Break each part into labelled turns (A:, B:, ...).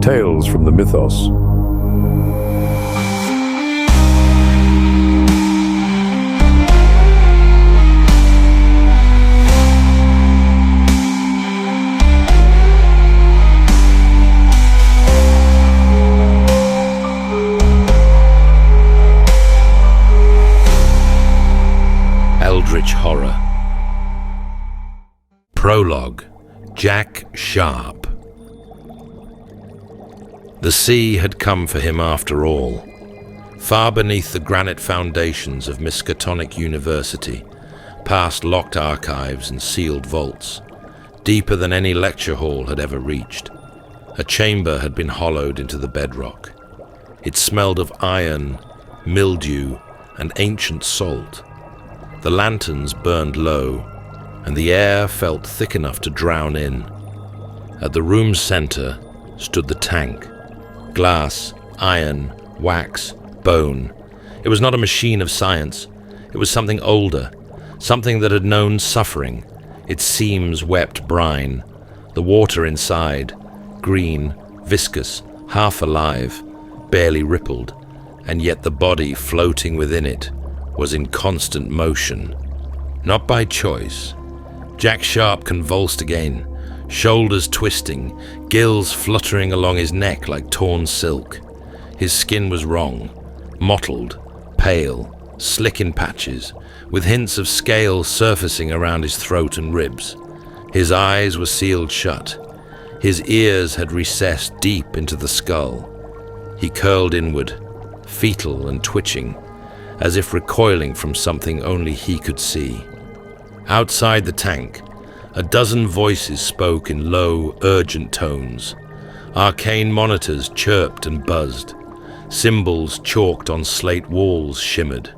A: Tales from the Mythos.
B: Eldritch Horror. Prologue. Jack Sharpe. The sea had come for him after all. Far beneath the granite foundations of Miskatonic University, past locked archives and sealed vaults, deeper than any lecture hall had ever reached, a chamber had been hollowed into the bedrock. It smelled of iron, mildew, and ancient salt. The lanterns burned low, and the air felt thick enough to drown in. At the room's center stood the tank. Glass, iron, wax, bone. It was not a machine of science. It was something older, something that had known suffering. Its seams wept brine. The water inside, green, viscous, half alive, barely rippled, and yet the body floating within it was in constant motion. Not by choice. Jack Sharpe convulsed again, shoulders twisting, gills fluttering along his neck like torn silk. His skin was wrong, mottled, pale, slick in patches, with hints of scale surfacing around his throat and ribs. His eyes were sealed shut. His ears had recessed deep into the skull. He curled inward, fetal and twitching, as if recoiling from something only he could see. Outside the tank, a dozen voices spoke in low, urgent tones. Arcane monitors chirped and buzzed. Symbols chalked on slate walls shimmered.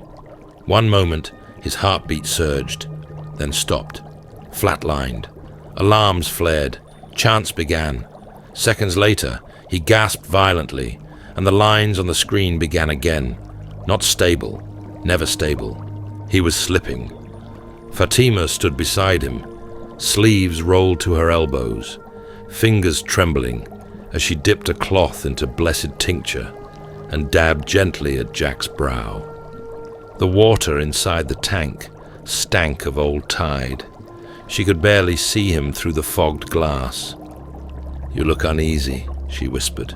B: One moment, his heartbeat surged, then stopped, flatlined. Alarms flared. Chants began. Seconds later, he gasped violently, and the lines on the screen began again. Not stable, never stable. He was slipping. Fatima stood beside him, sleeves rolled to her elbows, fingers trembling as she dipped a cloth into blessed tincture and dabbed gently at Jack's brow. The water inside the tank stank of old tide. She could barely see him through the fogged glass. "You look uneasy," she whispered.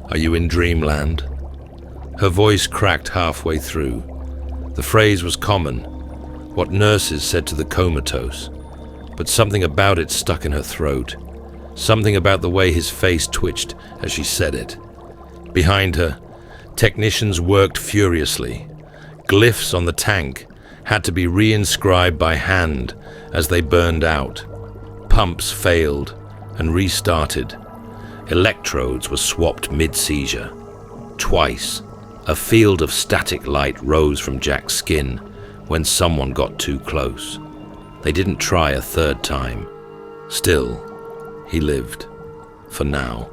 B: "Are you in dreamland?" Her voice cracked halfway through. The phrase was common, what nurses said to the comatose, but something about it stuck in her throat, something about the way his face twitched as she said it. Behind her, technicians worked furiously. Glyphs on the tank had to be reinscribed by hand as they burned out. Pumps failed and restarted. Electrodes were swapped mid-seizure. Twice, a field of static light rose from Jack's skin when someone got too close. They didn't try a third time. Still, he lived. For now.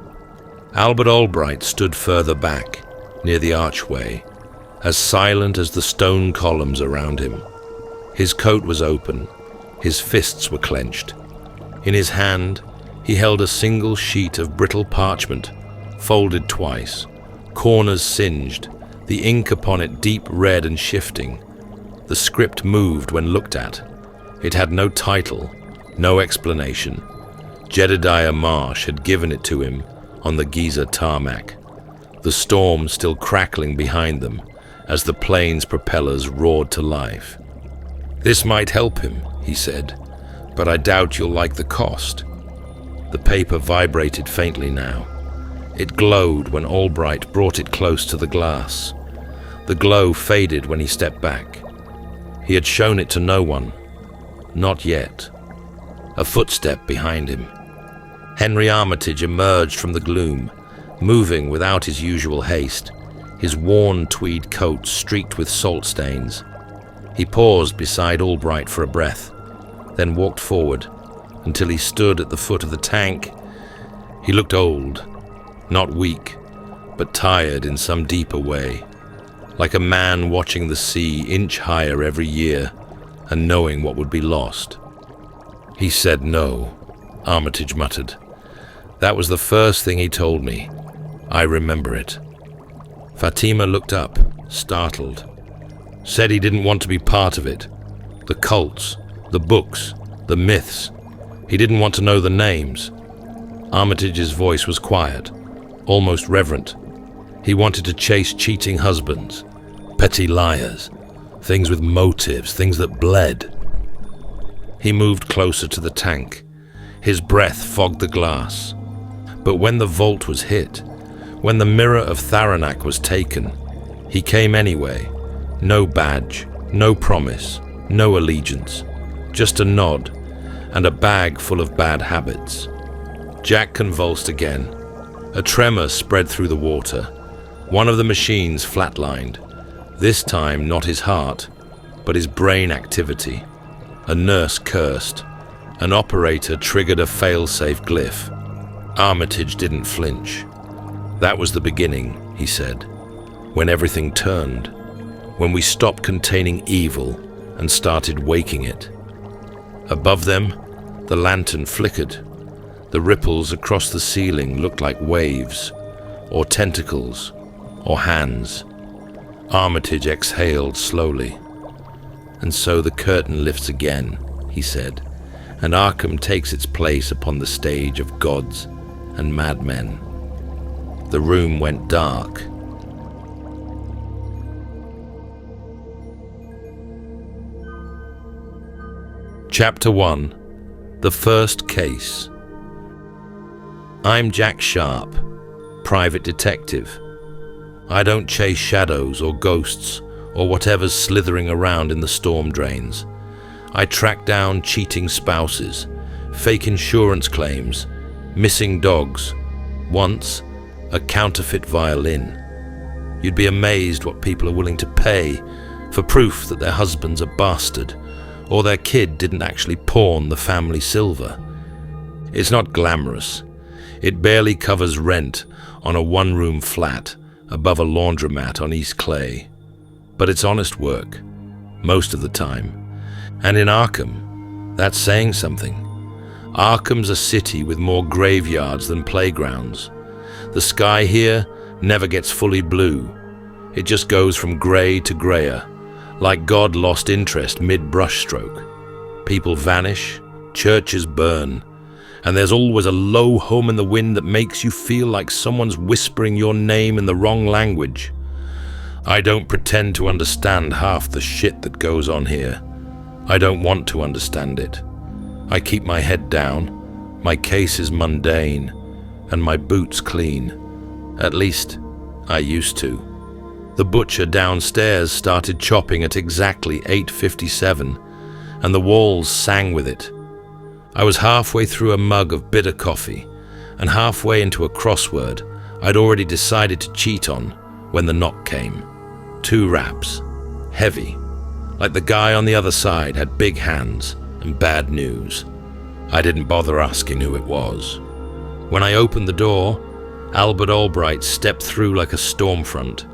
B: Albert Albright stood further back, near the archway, as silent as the stone columns around him. His coat was open. His fists were clenched. In his hand, he held a single sheet of brittle parchment, folded twice, corners singed, the ink upon it deep red and shifting. The script moved when looked at. It had no title, no explanation. Jedediah Marsh had given it to him on the Giza tarmac, the storm still crackling behind them as the plane's propellers roared to life. "This might help him," he said, "but I doubt you'll like the cost." The paper vibrated faintly now. It glowed when Albright brought it close to the glass. The glow faded when he stepped back. He had shown it to no one. Not yet. A footstep behind him. Henry Armitage emerged from the gloom, moving without his usual haste, his worn tweed coat streaked with salt stains. He paused beside Albright for a breath, then walked forward until he stood at the foot of the tank. He looked old, not weak, but tired in some deeper way, like a man watching the sea inch higher every year and knowing what would be lost. "He said no," Armitage muttered. "That was the first thing he told me. I remember it. Fatima looked up, startled. Said he didn't want to be part of it. The cults, the books, the myths. He didn't want to know the names. Armitage's voice was quiet, almost reverent. He wanted to chase cheating husbands, petty liars, things with motives, things that bled. He moved closer to the tank. His breath fogged the glass. But when the vault was hit, when the mirror of Tharanak was taken, he came anyway. No badge, no promise, no allegiance. Just a nod and a bag full of bad habits. Jack convulsed again. A tremor spread through the water. One of the machines flatlined. This time not his heart, but his brain activity. A nurse cursed. An operator triggered a fail-safe glyph. Armitage didn't flinch. That was the beginning, he said, when everything turned, when we stopped containing evil and started waking it. Above them, the lantern flickered. The ripples across the ceiling looked like waves, or tentacles, or hands. Armitage exhaled slowly. And so the curtain lifts again, he said, and Arkham takes its place upon the stage of gods and madmen. The room went dark. Chapter 1. The First Case. I'm Jack Sharpe, private detective. I don't chase shadows or ghosts or whatever's slithering around in the storm drains. I track down cheating spouses, fake insurance claims, missing dogs, once a counterfeit violin. You'd be amazed what people are willing to pay for proof that their husband's a bastard or their kid didn't actually pawn the family silver. It's not glamorous. It barely covers rent on a one-room flat above a laundromat on East Clay. But it's honest work, most of the time. And in Arkham, that's saying something. Arkham's a city with more graveyards than playgrounds. The sky here never gets fully blue. It just goes from grey to greyer, like God lost interest mid-brushstroke. People vanish, churches burn, and there's always a low hum in the wind that makes you feel like someone's whispering your name in the wrong language. I don't pretend to understand half the shit that goes on here. I don't want to understand it. I keep my head down, my case is mundane, and my boots clean. At least, I used to. The butcher downstairs started chopping at exactly 8:57, and the walls sang with it. I was halfway through a mug of bitter coffee, and halfway into a crossword I'd already decided to cheat on when the knock came. 2 raps, heavy, like the guy on the other side had big hands and bad news. I didn't bother asking who it was. When I opened the door, Albert Albright stepped through like a storm front.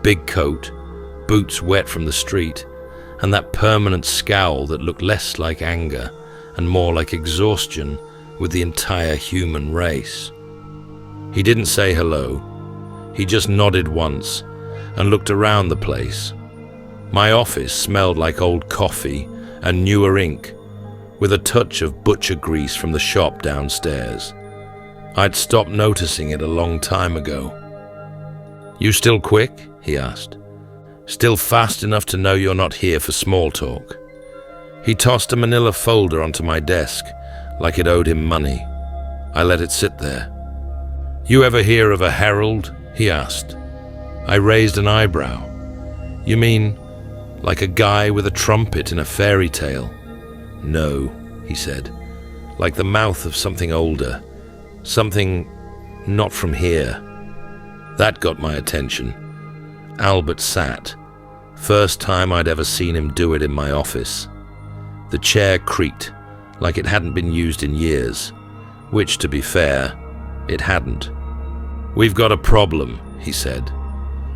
B: Big coat, boots wet from the street, and that permanent scowl that looked less like anger and more like exhaustion with the entire human race. He didn't say hello. He just nodded once and looked around the place. My office smelled like old coffee and newer ink, with a touch of butcher grease from the shop downstairs. I'd stopped noticing it a long time ago. "You still quick?" he asked. "Still fast enough to know you're not here for small talk?" He tossed a manila folder onto my desk, like it owed him money. I let it sit there. "You ever hear of a herald?" he asked. I raised an eyebrow. "You mean, like a guy with a trumpet in a fairy tale?" "No," he said, "like the mouth of something older. Something not from here." That got my attention. Albert sat. First time I'd ever seen him do it in my office. The chair creaked, like it hadn't been used in years, which, to be fair, it hadn't. "We've got a problem," he said.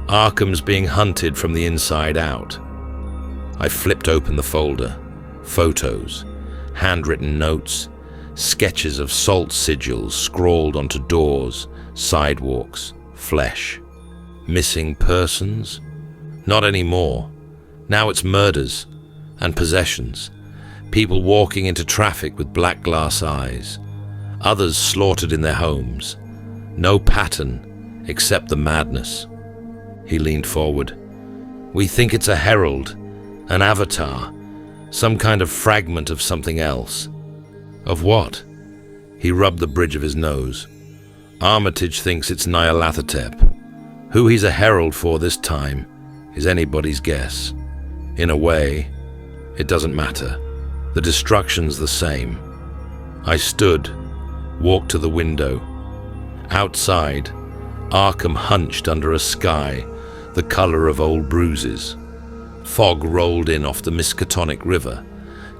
B: "Arkham's being hunted from the inside out." I flipped open the folder. Photos, handwritten notes, sketches of salt sigils scrawled onto doors, sidewalks, flesh. Missing persons? Not anymore. Now it's murders and possessions. People walking into traffic with black glass eyes. Others slaughtered in their homes. No pattern except the madness. He leaned forward. We think it's a herald, an avatar, some kind of fragment of something else. Of what? He rubbed the bridge of his nose. Armitage thinks it's Nyarlathotep. Who he's a herald for this time is anybody's guess. In a way, it doesn't matter. The destruction's the same. I stood, walked to the window. Outside, Arkham hunched under a sky the color of old bruises. Fog rolled in off the Miskatonic River,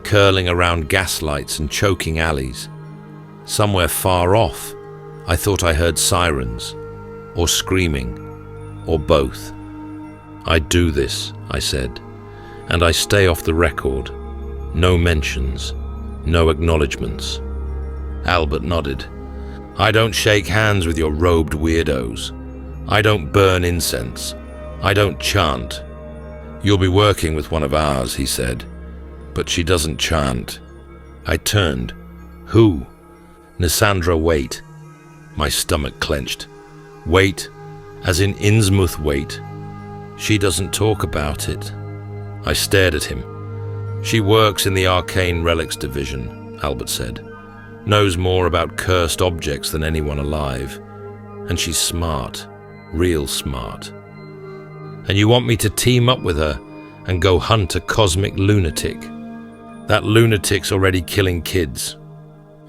B: curling around gaslights and choking alleys. Somewhere far off, I thought I heard sirens, or screaming, or both. I do this, I said, and I stay off the record. No mentions, no acknowledgements. Albert nodded. I don't shake hands with your robed weirdos. I don't burn incense. I don't chant. You'll be working with one of ours, he said, but she doesn't chant. I turned. Who? Nyssandra Waite. My stomach clenched. Waite, as in Innsmouth Waite. She doesn't talk about it. I stared at him. She works in the Arcane Relics Division, Albert said. Knows more about cursed objects than anyone alive. And she's smart. Real smart. And you want me to team up with her and go hunt a cosmic lunatic? That lunatic's already killing kids.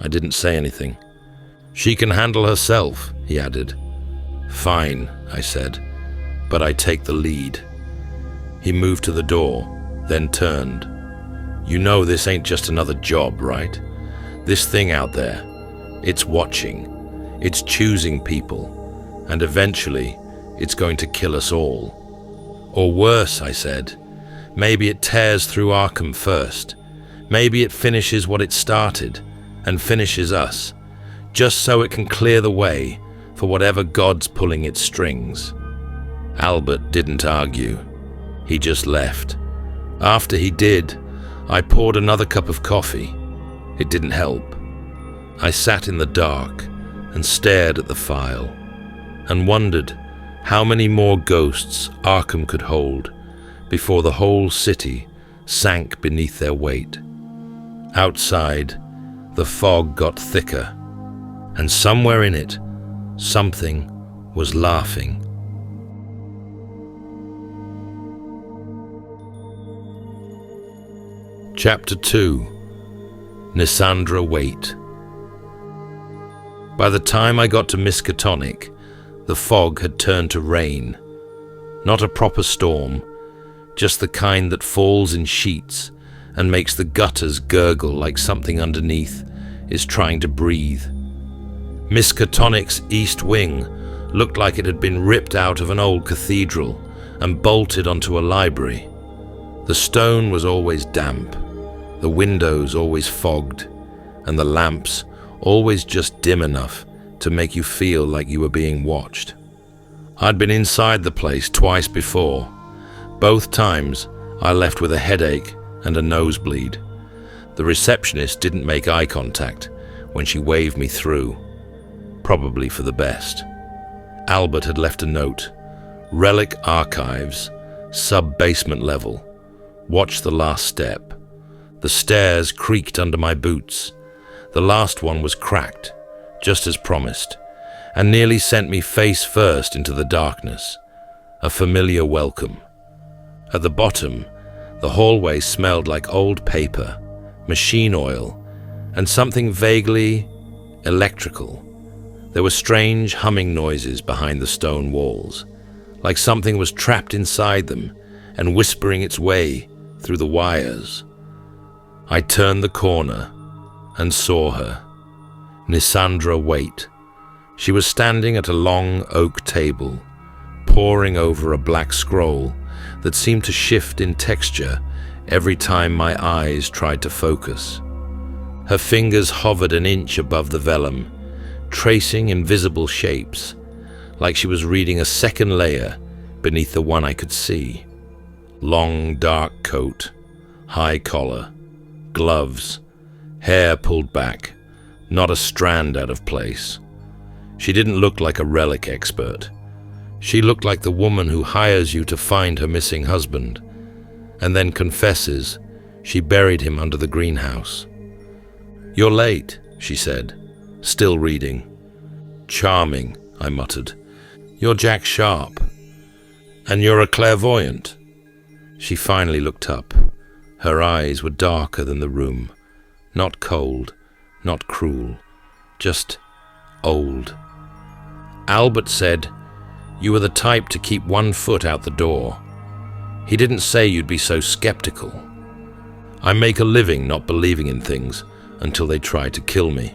B: I didn't say anything. She can handle herself, he added. Fine, I said, but I take the lead. He moved to the door, then turned. You know this ain't just another job, right? This thing out there, it's watching, it's choosing people, and eventually it's going to kill us all. Or worse, I said. Maybe it tears through Arkham first. Maybe it finishes what it started, and finishes us, just so it can clear the way for whatever god's pulling its strings. Albert didn't argue. He just left. After he did, I poured another cup of coffee. It didn't help. I sat in the dark and stared at the file, and wondered how many more ghosts Arkham could hold before the whole city sank beneath their weight. Outside, the fog got thicker, and somewhere in it, something was laughing. Chapter 2. Nyssandra Waite. By the time I got to Miskatonic, the fog had turned to rain. Not a proper storm, just the kind that falls in sheets and makes the gutters gurgle like something underneath is trying to breathe. Miskatonic's east wing looked like it had been ripped out of an old cathedral and bolted onto a library. The stone was always damp, the windows always fogged, and the lamps always just dim enough to make you feel like you were being watched. I'd been inside the place twice before. Both times I left with a headache and a nosebleed. The receptionist didn't make eye contact when she waved me through, probably for the best. Albert had left a note. Relic Archives, sub-basement level. Watch the last step. The stairs creaked under my boots. The last one was cracked, just as promised, and nearly sent me face first into the darkness. A familiar welcome. At the bottom, the hallway smelled like old paper, machine oil, and something vaguely electrical. There were strange humming noises behind the stone walls, like something was trapped inside them and whispering its way through the wires. I turned the corner and saw her. Nyssandra Waite. She was standing at a long oak table, poring over a black scroll that seemed to shift in texture every time my eyes tried to focus. Her fingers hovered an inch above the vellum, tracing invisible shapes, like she was reading a second layer beneath the one I could see. Long, dark coat, high collar, gloves, hair pulled back, not a strand out of place. She didn't look like a relic expert. She looked like the woman who hires you to find her missing husband, and then confesses she buried him under the greenhouse. "You're late," she said, still reading. "Charming," I muttered. "You're Jack Sharpe. And you're a clairvoyant." She finally looked up. Her eyes were darker than the room. Not cold, not cruel, just old. "Albert said you were the type to keep one foot out the door. He didn't say you'd be so skeptical. I make a living not believing in things until they try to kill me.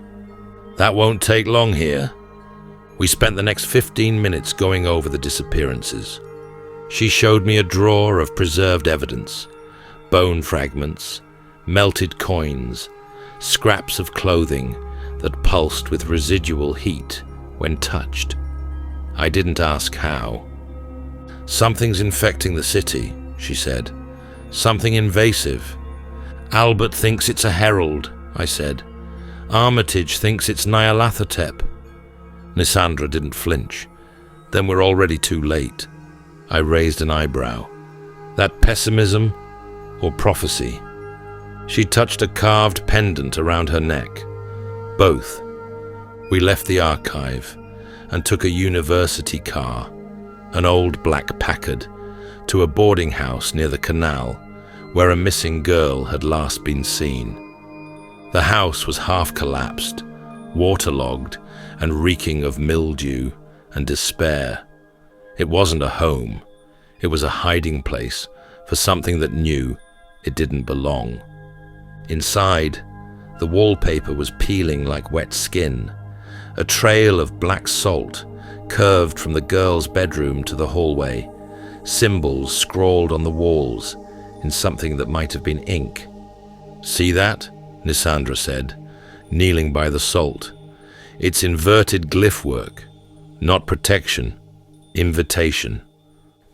B: That won't take long here." We spent the next 15 minutes going over the disappearances. She showed me a drawer of preserved evidence, bone fragments, melted coins, scraps of clothing that pulsed with residual heat when touched. I didn't ask how. "Something's infecting the city," she said. "Something invasive. Albert thinks it's a herald," I said. "Armitage thinks it's Nyarlathotep." Nyssandra didn't flinch. "Then we're already too late." I raised an eyebrow. "That pessimism or prophecy?" She touched a carved pendant around her neck. "Both." We left the archive and took a university car, an old black Packard, to a boarding house near the canal where a missing girl had last been seen. The house was half collapsed, waterlogged and reeking of mildew and despair. It wasn't a home. It was a hiding place for something that knew it didn't belong. Inside, the wallpaper was peeling like wet skin. A trail of black salt curved from the girl's bedroom to the hallway, symbols scrawled on the walls in something that might have been ink. "See that?" Nyssandra said, kneeling by the salt. "It's inverted glyph work, not protection, invitation."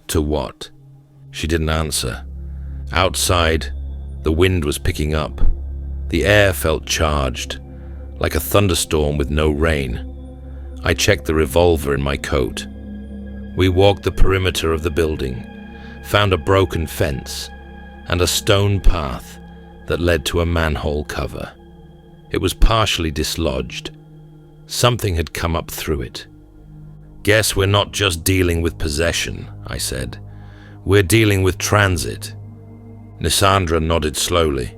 B: "To what?" She didn't answer. Outside, the wind was picking up. The air felt charged, like a thunderstorm with no rain. I checked the revolver in my coat. We walked the perimeter of the building, found a broken fence, and a stone path that led to a manhole cover. It was partially dislodged. Something had come up through it. "Guess we're not just dealing with possession," I said. "We're dealing with transit." Nyssandra nodded slowly.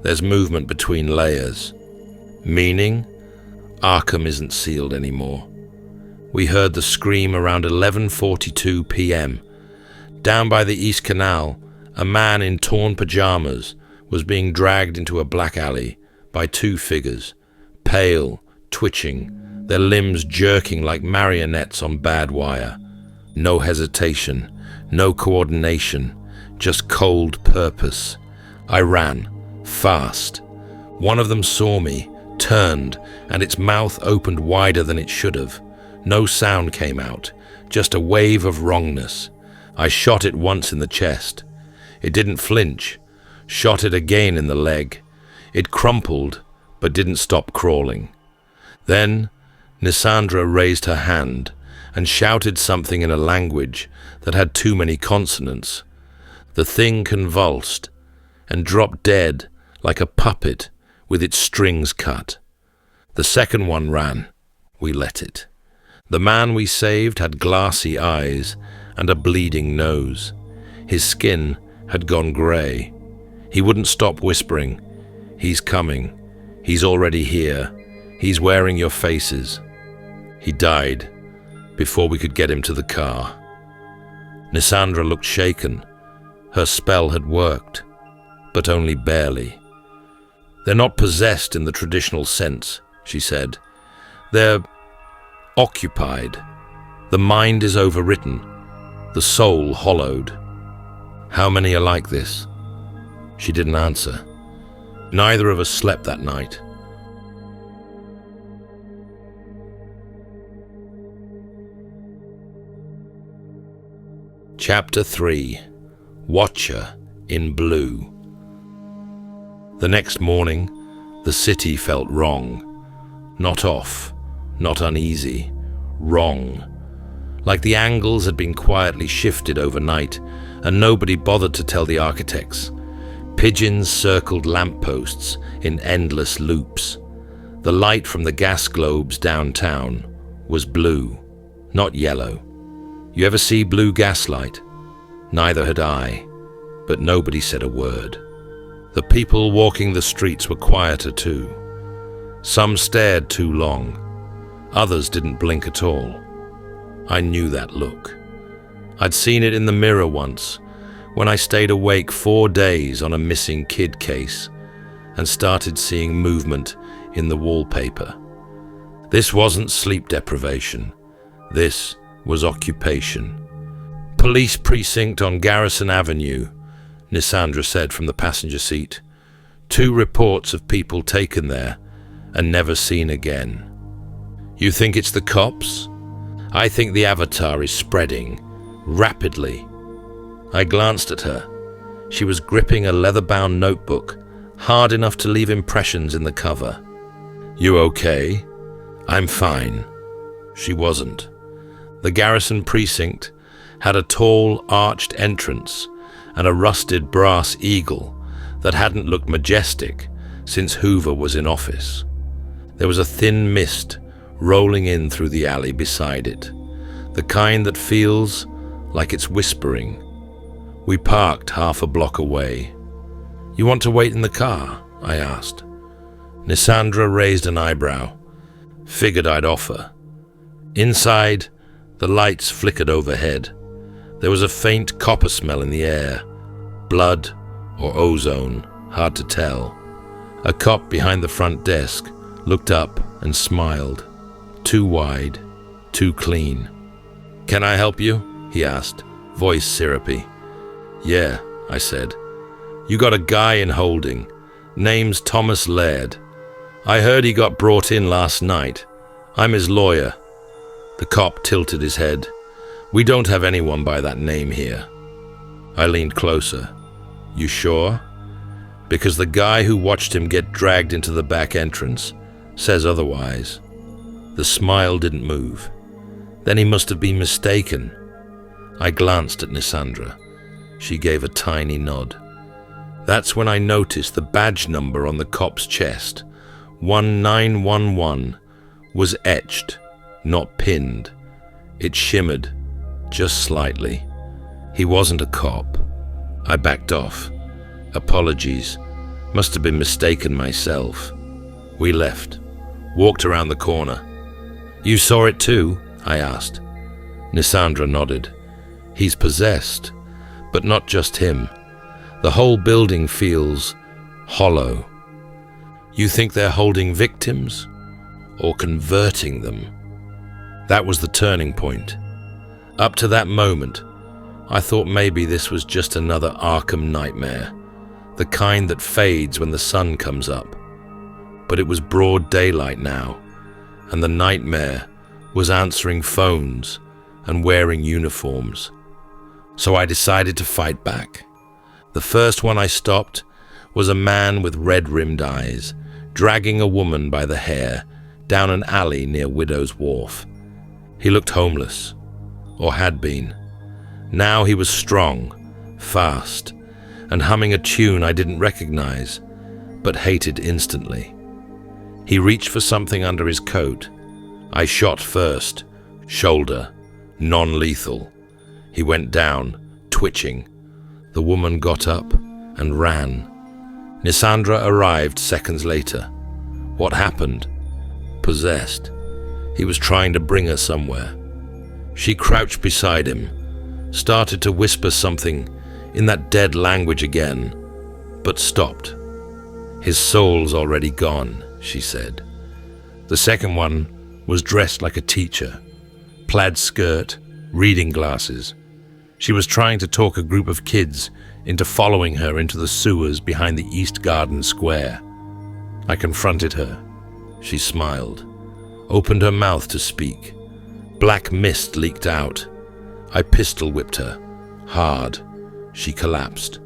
B: "There's movement between layers." "Meaning?" "Arkham isn't sealed anymore." We heard the scream around 11:42 p.m. Down by the East Canal, a man in torn pajamas was being dragged into a black alley by two figures, pale, twitching, their limbs jerking like marionettes on bad wire. No hesitation, no coordination, just cold purpose. I ran, fast. One of them saw me, turned, and its mouth opened wider than it should have. No sound came out, just a wave of wrongness. I shot it once in the chest. It didn't flinch. Shot it again in the leg. It crumpled, but didn't stop crawling. Then Nyssandra raised her hand and shouted something in a language that had too many consonants. The thing convulsed and dropped dead like a puppet with its strings cut. The second one ran. We let it. The man we saved had glassy eyes and a bleeding nose. His skin had gone grey. He wouldn't stop whispering, "He's coming. He's already here. He's wearing your faces." He died before we could get him to the car. Nyssandra looked shaken. Her spell had worked, but only barely. "They're not possessed in the traditional sense," she said. "They're occupied. The mind is overwritten, the soul hollowed." "How many are like this?" She didn't answer. Neither of us slept that night. Chapter 3. Watcher in Blue. The next morning, the city felt wrong. Not off, not uneasy, wrong. Like the angles had been quietly shifted overnight, and nobody bothered to tell the architects. Pigeons circled lampposts in endless loops. The light from the gas globes downtown was blue, not yellow. You ever see blue gaslight? Neither had I, but nobody said a word. The people walking the streets were quieter too. Some stared too long. Others didn't blink at all. I knew that look. I'd seen it in the mirror once, when I stayed awake 4 days on a missing kid case and started seeing movement in the wallpaper. This wasn't sleep deprivation. This was occupation. "Police precinct on Garrison Avenue," Nyssandra said from the passenger seat. 2 reports of people taken there and never seen again. "You think it's the cops?" "I think the avatar is spreading, rapidly." I glanced at her. She was gripping a leather-bound notebook, hard enough to leave impressions in the cover. "You okay?" "I'm fine." She wasn't. The Garrison precinct had a tall, arched entrance and a rusted brass eagle that hadn't looked majestic since Hoover was in office. There was a thin mist rolling in through the alley beside it, the kind that feels like it's whispering. We parked half a block away. "You want to wait in the car?" I asked. Nyssandra raised an eyebrow. Figured I'd offer. Inside, the lights flickered overhead. There was a faint copper smell in the air. Blood or ozone, hard to tell. A cop behind the front desk looked up and smiled. Too wide, too clean. "Can I help you?" he asked, voice syrupy. "Yeah," I said. "You got a guy in holding. Name's Thomas Laird. I heard he got brought in last night. I'm his lawyer." The cop tilted his head. "We don't have anyone by that name here." I leaned closer. "You sure?" "Because the guy who watched him get dragged into the back entrance says otherwise." The smile didn't move. Then he must have been mistaken. I glanced at Nyssandra. She gave a tiny nod. That's when I noticed the badge number on the cop's chest, 1911, was etched, not pinned. It shimmered, just slightly. He wasn't a cop. I backed off. Apologies. Must have been mistaken myself. We left. Walked around the corner. "You saw it too?" I asked. Nyssandra nodded. "He's possessed, but not just him. The whole building feels hollow." "You think they're holding victims or converting them?" That was the turning point. Up to that moment, I thought maybe this was just another Arkham nightmare, the kind that fades when the sun comes up. But it was broad daylight now, and the nightmare was answering phones and wearing uniforms. So I decided to fight back. The first one I stopped was a man with red-rimmed eyes, dragging a woman by the hair down an alley near Widow's Wharf. He looked homeless, or had been. Now he was strong, fast, and humming a tune I didn't recognize, but hated instantly. He reached for something under his coat. I shot first, shoulder, non-lethal. He went down, twitching. The woman got up and ran. Nyssandra arrived seconds later. What happened? Possessed. He was trying to bring her somewhere. She crouched beside him, started to whisper something in that dead language again, but stopped. "His soul's already gone," she said. The second one was dressed like a teacher, plaid skirt, reading glasses. She was trying to talk a group of kids into following her into the sewers behind the East Garden Square. I confronted her. She smiled, opened her mouth to speak. Black mist leaked out. I pistol-whipped her, Hard. She collapsed.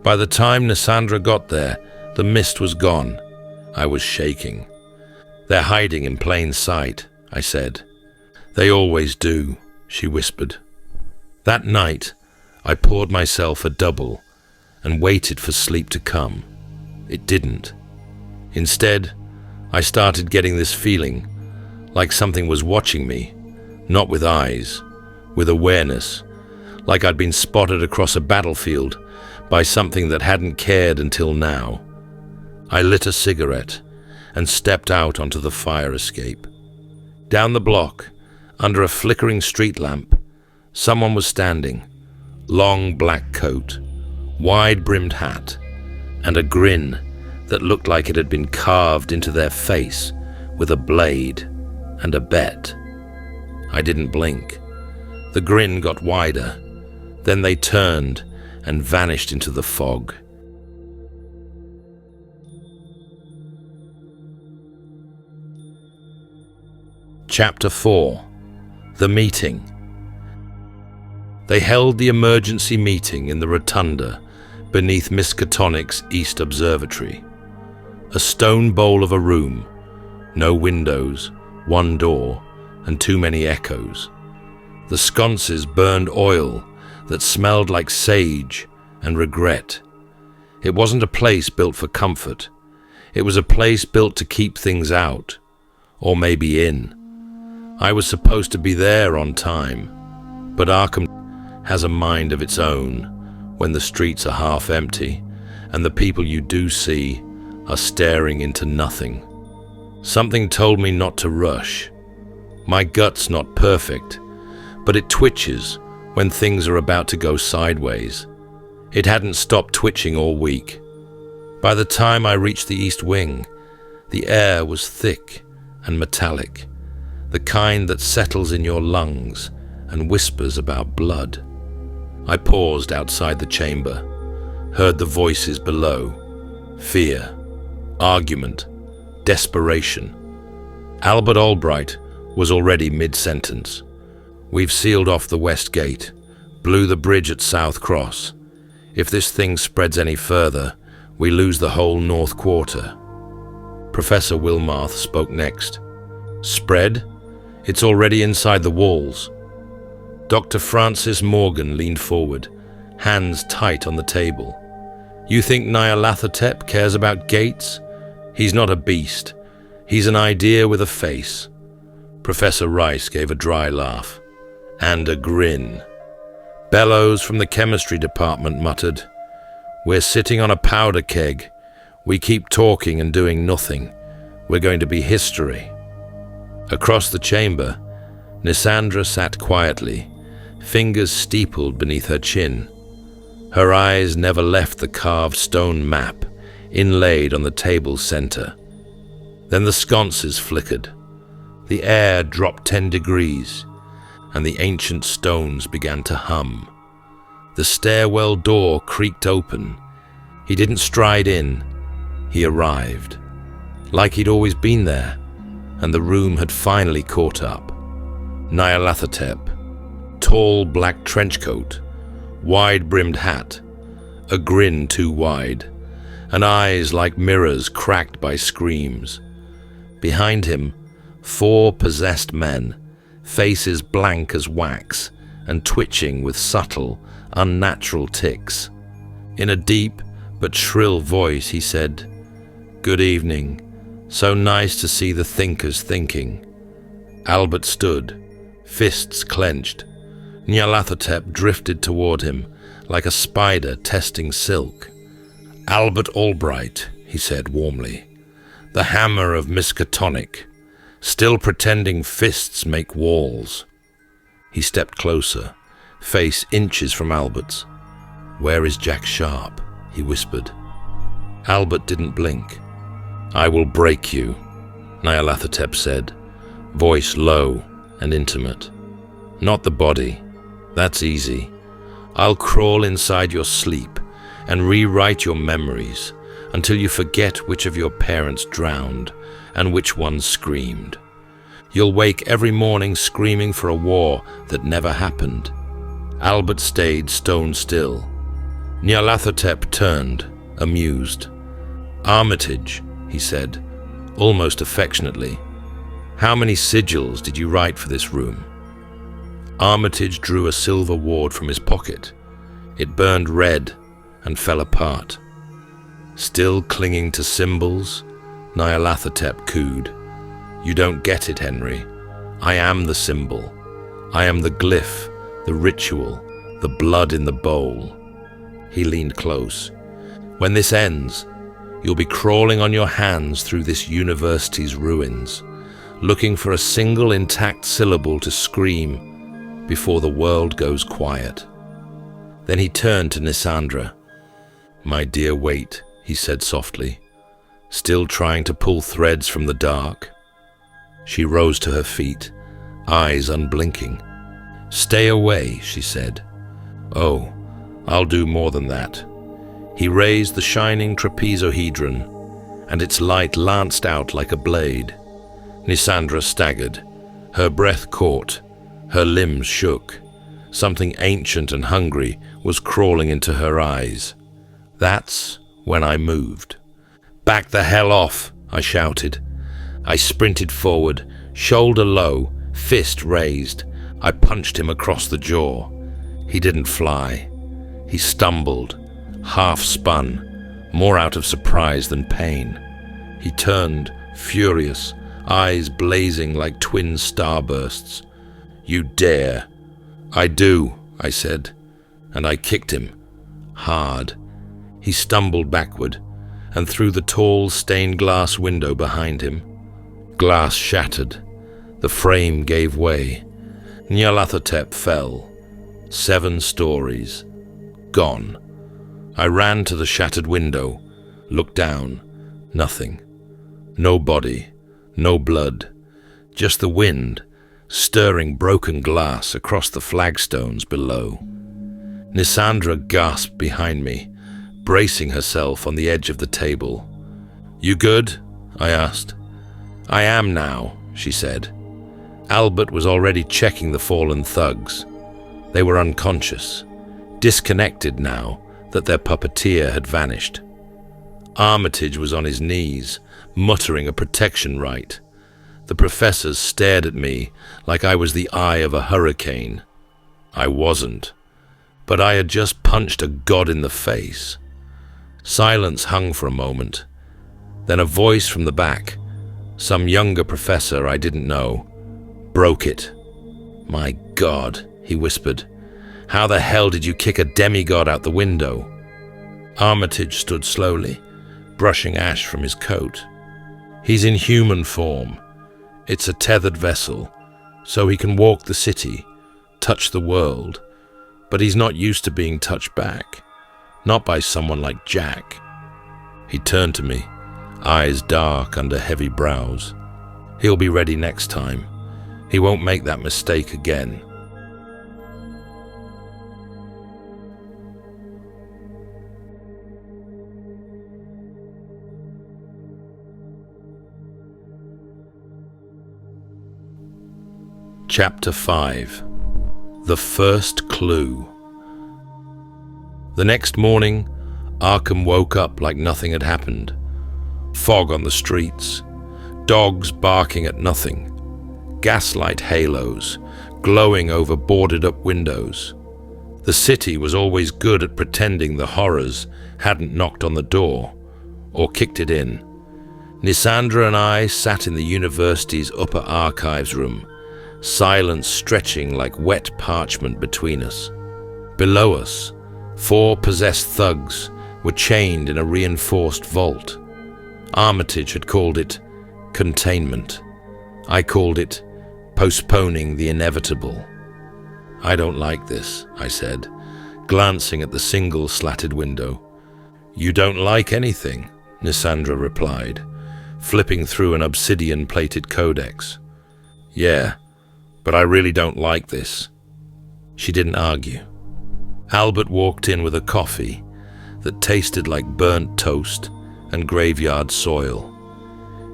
B: By the time Nyssandra got there, the mist was gone. I was shaking. "They're hiding in plain sight," I said. "They always do," she whispered. That night, I poured myself a double and waited for sleep to come. It didn't. Instead, I started getting this feeling, like something was watching me, not with eyes, with awareness, like I'd been spotted across a battlefield by something that hadn't cared until now. I lit a cigarette and stepped out onto the fire escape. Down the block, under a flickering street lamp, someone was standing, long black coat, wide-brimmed hat, and a grin that looked like it had been carved into their face with a blade and a bet. I didn't blink. The grin got wider. Then they turned and vanished into the fog. Chapter 4. The Meeting. They held the emergency meeting in the rotunda beneath Miskatonic's East Observatory. A stone bowl of a room, no windows, one door, and too many echoes. The sconces burned oil that smelled like sage and regret. It wasn't a place built for comfort. It was a place built to keep things out, or maybe in. I was supposed to be there on time, but Arkham has a mind of its own when the streets are half empty and the people you do see are staring into nothing. Something told me not to rush. My gut's not perfect, but it twitches when things are about to go sideways. It hadn't stopped twitching all week. By the time I reached the East Wing, the air was thick and metallic, the kind that settles in your lungs and whispers about blood. I paused outside the chamber, heard the voices below. Fear, argument, desperation. Albert Albright was already mid-sentence. "We've sealed off the west gate, blew the bridge at South Cross. If this thing spreads any further, we lose the whole North Quarter." Professor Wilmarth spoke next. "Spread? It's already inside the walls." Dr. Francis Morgan leaned forward, hands tight on the table. "You think Nyarlathotep cares about gates? He's not a beast. He's an idea with a face." Professor Rice gave a dry laugh. And a grin. Bellows from the chemistry department muttered, "We're sitting on a powder keg. We keep talking and doing nothing. We're going to be history." Across the chamber, Nyssandra sat quietly, fingers steepled beneath her chin. Her eyes never left the carved stone map inlaid on the table's center. Then the sconces flickered. The air dropped 10 degrees, and the ancient stones began to hum. The stairwell door creaked open. He didn't stride in. He arrived. Like he'd always been there, and the room had finally caught up. Nyarlathotep, tall black trenchcoat, wide-brimmed hat, a grin too wide, and eyes like mirrors cracked by screams. Behind him, 4 possessed men, faces blank as wax and twitching with subtle, unnatural tics. In a deep but shrill voice he said, "Good evening. So nice to see the thinkers thinking." Albert stood, fists clenched. Nyarlathotep drifted toward him like a spider testing silk. "Albert Albright," he said warmly, "the hammer of Miskatonic, still pretending fists make walls." He stepped closer, face inches from Albert's. "Where is Jack Sharpe?" he whispered. Albert didn't blink. "I will break you," Nyarlathotep said, voice low and intimate. "Not the body. That's easy. I'll crawl inside your sleep and rewrite your memories until you forget which of your parents drowned and which ones screamed. You'll wake every morning screaming for a war that never happened. Albert stayed stone still. Nyarlathotep turned, amused. "Armitage," he said, almost affectionately. "How many sigils did you write for this room?" Armitage drew a silver ward from his pocket. It burned red and fell apart. "Still clinging to symbols?" Nyarlathotep cooed. "You don't get it, Henry. I am the symbol. I am the glyph, the ritual, the blood in the bowl." He leaned close. "When this ends, you'll be crawling on your hands through this university's ruins, looking for a single intact syllable to scream before the world goes quiet." Then he turned to Nyssandra. "My dear Waite," he said softly, "still trying to pull threads from the dark?" She rose to her feet, eyes unblinking. "Stay away," she said. "Oh, I'll do more than that." He raised the shining trapezohedron, and its light lanced out like a blade. Nyssandra staggered. Her breath caught. Her limbs shook. Something ancient and hungry was crawling into her eyes. That's when I moved. "Back the hell off," I shouted. I sprinted forward, shoulder low, fist raised. I punched him across the jaw. He didn't fly. He stumbled, half spun, more out of surprise than pain. He turned, furious, eyes blazing like twin starbursts. "You dare." "I do," I said, and I kicked him, hard. He stumbled backward, and through the tall stained glass window behind him. Glass shattered. The frame gave way. Nyarlathotep fell. 7 stories. Gone. I ran to the shattered window, looked down. Nothing. No body. No blood. Just the wind, stirring broken glass across the flagstones below. Nyssandra gasped behind me, bracing herself on the edge of the table. "You good?" I asked. "I am now," she said. Albert was already checking the fallen thugs. They were unconscious, disconnected now that their puppeteer had vanished. Armitage was on his knees, muttering a protection rite. The professors stared at me like I was the eye of a hurricane. I wasn't, but I had just punched a god in the face. Silence hung for a moment. Then a voice from the back, some younger professor I didn't know, broke it. "My God," he whispered. "How the hell did you kick a demigod out the window?" Armitage stood slowly, brushing ash from his coat. "He's in human form. It's a tethered vessel, so he can walk the city, touch the world, but he's not used to being touched back, not by someone like Jack." He turned to me, eyes dark under heavy brows. "He'll be ready next time. He won't make that mistake again." Chapter 5. The First Clue. The next morning, Arkham woke up like nothing had happened. Fog on the streets, dogs barking at nothing, gaslight halos glowing over boarded-up windows. The city was always good at pretending the horrors hadn't knocked on the door or kicked it in. Nyssandra and I sat in the university's upper archives room, silence stretching like wet parchment between us. Below us, 4 possessed thugs were chained in a reinforced vault. Armitage had called it containment. I called it postponing the inevitable. "I don't like this," I said, glancing at the single slatted window. "You don't like anything," Nyssandra replied, flipping through an obsidian-plated codex. "Yeah, but I really don't like this." She didn't argue. Albert walked in with a coffee that tasted like burnt toast and graveyard soil.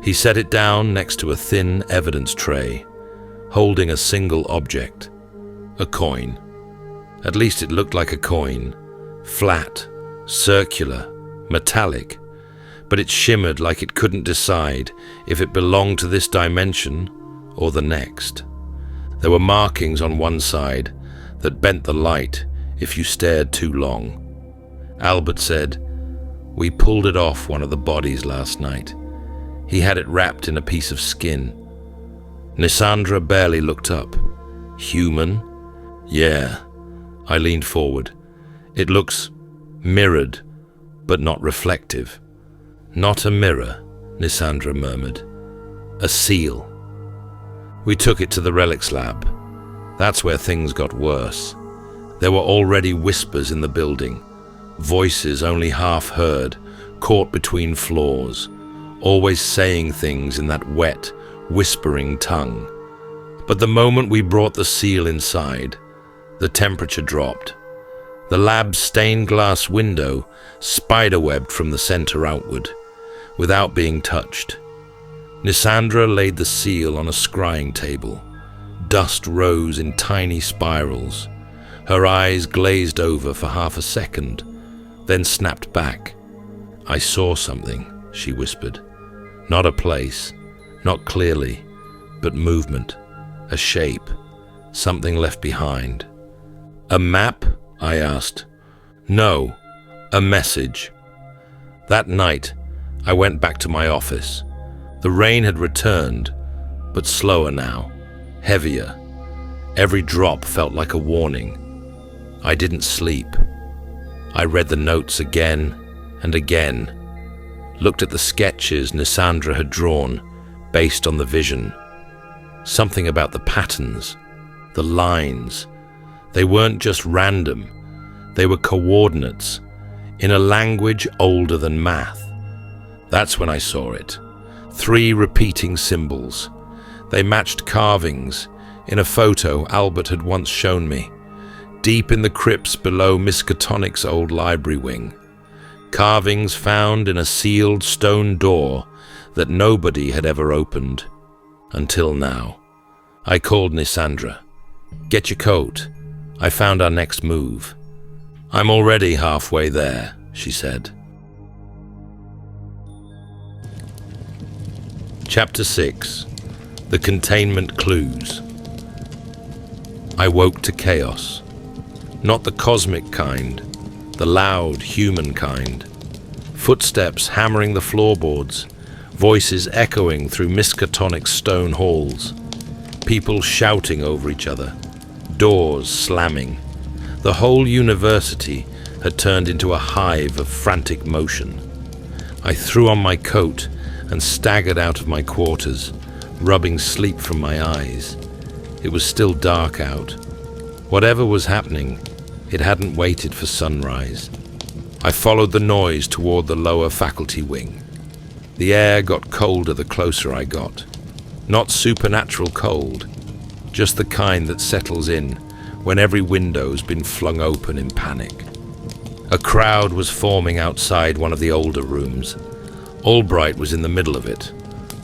B: He set it down next to a thin evidence tray, holding a single object, a coin. At least it looked like a coin. Flat, circular, metallic. But it shimmered like it couldn't decide if it belonged to this dimension or the next. There were markings on one side that bent the light if you stared too long. Albert said, "We pulled it off one of the bodies last night. He had it wrapped in a piece of skin." Nyssandra barely looked up. "Human?" "Yeah." I leaned forward. "It looks mirrored, but not reflective." "Not a mirror," Nyssandra murmured. "A seal." We took it to the relics lab. That's where things got worse. There were already whispers in the building, voices only half heard, caught between floors, always saying things in that wet, whispering tongue. But the moment we brought the seal inside, the temperature dropped. The lab's stained glass window spiderwebbed from the center outward, without being touched. Nyssandra laid the seal on a scrying table. Dust rose in tiny spirals. Her eyes glazed over for half a second, then snapped back. "I saw something," she whispered. "Not a place, not clearly, but movement, a shape, something left behind." "A map?" I asked. "No, a message." That night, I went back to my office. The rain had returned, but slower now, heavier. Every drop felt like a warning. I didn't sleep. I read the notes again and again, looked at the sketches Nyssandra had drawn based on the vision. Something about the patterns, the lines. They weren't just random. They were coordinates, in a language older than math. That's when I saw it. 3 repeating symbols. They matched carvings in a photo Albert had once shown me, deep in the crypts below Miskatonic's old library wing. Carvings found in a sealed stone door that nobody had ever opened. Until now. I called Nyssandra. "Get your coat. I found our next move." "I'm already halfway there," she said. Chapter 6. The Containment Clues. I woke to chaos. Not the cosmic kind, the loud human kind. Footsteps hammering the floorboards, voices echoing through Miskatonic's stone halls. People shouting over each other, doors slamming. The whole university had turned into a hive of frantic motion. I threw on my coat and staggered out of my quarters, rubbing sleep from my eyes. It was still dark out. Whatever was happening, it hadn't waited for sunrise. I followed the noise toward the lower faculty wing. The air got colder the closer I got. Not supernatural cold, just the kind that settles in when every window's been flung open in panic. A crowd was forming outside one of the older rooms. Albright was in the middle of it,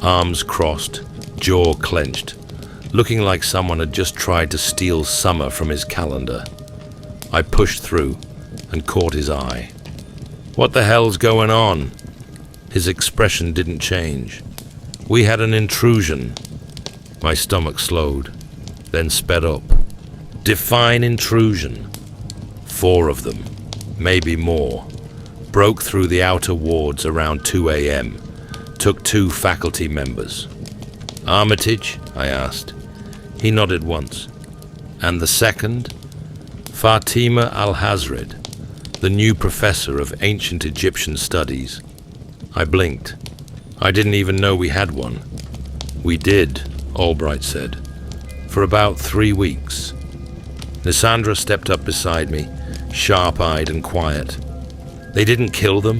B: arms crossed, jaw clenched, looking like someone had just tried to steal summer from his calendar. I pushed through and caught his eye. "What the hell's going on?" His expression didn't change. "We had an intrusion." My stomach slowed, then sped up. Define intrusion. 4 of them, maybe more, broke through the outer wards around 2 a.m., took 2 faculty members. "Armitage?" I asked. He nodded once. "And the second?" "Fatima al-Hazred, the new professor of ancient Egyptian studies." I blinked. I didn't even know we had one. "We did," Albright said, "for about 3 weeks." Nyssandra stepped up beside me, sharp-eyed and quiet. "They didn't kill them?"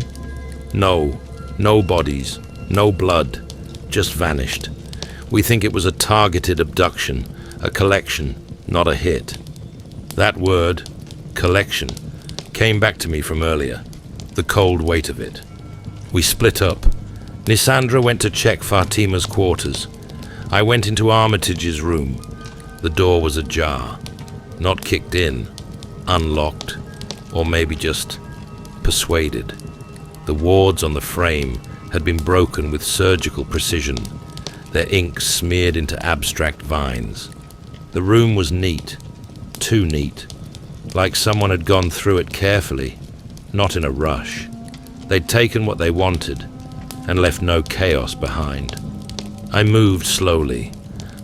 B: "No. No bodies. No blood. Just vanished. We think it was a targeted abduction, a collection, not a hit." That word, collection, came back to me from earlier, the cold weight of it. We split up. Nyssandra went to check Fatima's quarters. I went into Armitage's room. The door was ajar. Not kicked in, unlocked, or maybe just persuaded. The wards on the frame had been broken with surgical precision, their ink smeared into abstract vines. The room was neat, too neat, like someone had gone through it carefully, not in a rush. They'd taken what they wanted and left no chaos behind. I moved slowly,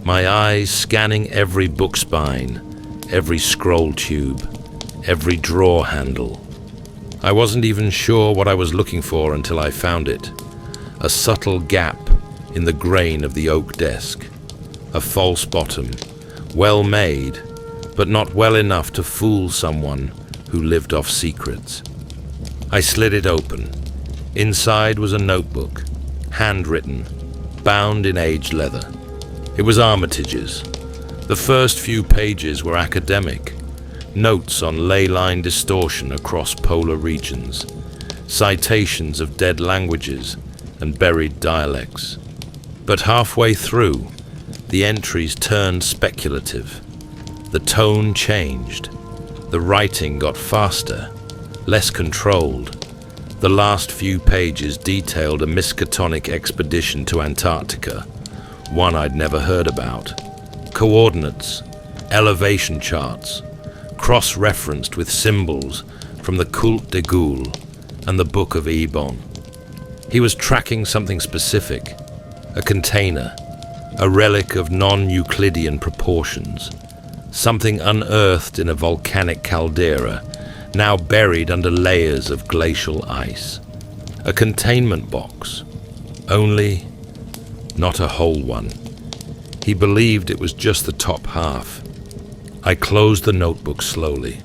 B: my eyes scanning every book spine, every scroll tube, every drawer handle. I wasn't even sure what I was looking for until I found it. A subtle gap in the grain of the oak desk. A false bottom, well made, but not well enough to fool someone who lived off secrets. I slid it open. Inside was a notebook, handwritten, bound in aged leather. It was Armitage's. The first few pages were academic, notes on ley line distortion across polar regions, citations of dead languages and buried dialects. But halfway through, the entries turned speculative. The tone changed. The writing got faster, less controlled. The last few pages detailed a Miskatonic expedition to Antarctica, one I'd never heard about. Coordinates, elevation charts, cross-referenced with symbols from the Culte de Gaulle and the Book of Ebon. He was tracking something specific, a container, a relic of non-Euclidean proportions, something unearthed in a volcanic caldera, now buried under layers of glacial ice. A containment box, only not a whole one. He believed it was just the top half. I closed the notebook slowly.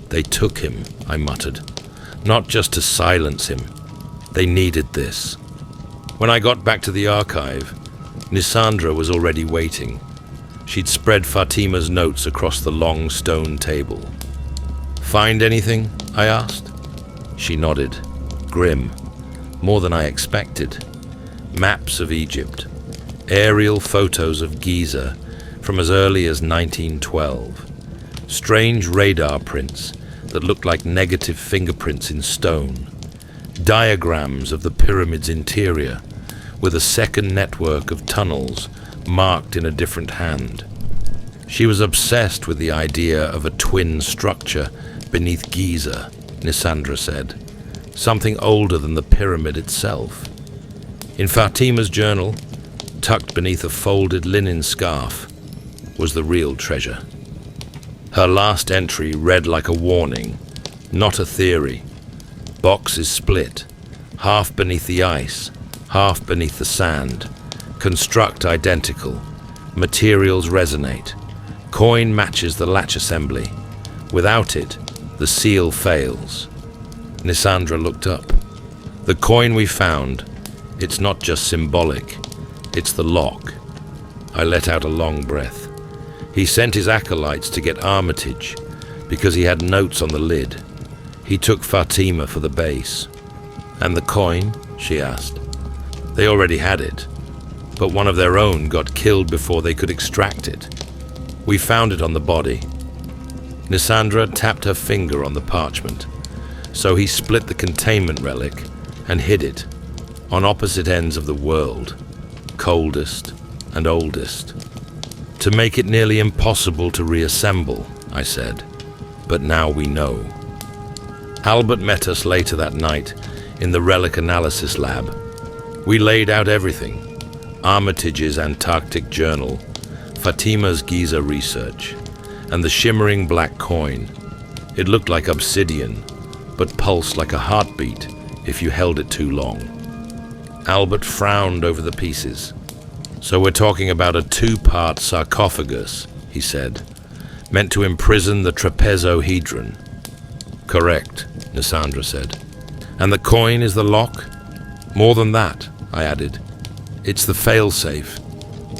B: They took him, I muttered, not just to silence him. They needed this. When I got back to the archive, Nyssandra was already waiting. She'd spread Fatima's notes across the long stone table. "Find anything?" I asked. She nodded, grim, more than I expected. Maps of Egypt, aerial photos of Giza from as early as 1912, strange radar prints that looked like negative fingerprints in stone, diagrams of the pyramid's interior with a second network of tunnels marked in a different hand. She was obsessed with the idea of a twin structure beneath Giza, Nyssandra said, something older than the pyramid itself. In Fatima's journal, tucked beneath a folded linen scarf, was the real treasure. Her last entry read like a warning, not a theory. Box is split, half beneath the ice, half beneath the sand. Construct identical. Materials resonate. Coin matches the latch assembly. Without it, the seal fails. Nyssandra looked up. The coin we found, it's not just symbolic, it's the lock. I let out a long breath. He sent his acolytes to get Armitage because he had notes on the lid. He took Fatima for the base. And the coin? She asked. They already had it, but one of their own got killed before they could extract it. We found it on the body. Nyssandra tapped her finger on the parchment, so he split the containment relic and hid it on opposite ends of the world, coldest and oldest. To make it nearly impossible to reassemble, I said, but now we know. Albert met us later that night in the relic analysis lab. We laid out everything: Armitage's Antarctic journal, Fatima's Giza research, and the shimmering black coin. It looked like obsidian, but pulsed like a heartbeat if you held it too long. Albert frowned over the pieces. "So we're talking about a 2-part sarcophagus," he said, "meant to imprison the trapezohedron." "Correct," Nyssandra said. "And the coin is the lock?" "More than that," I added. "It's the failsafe.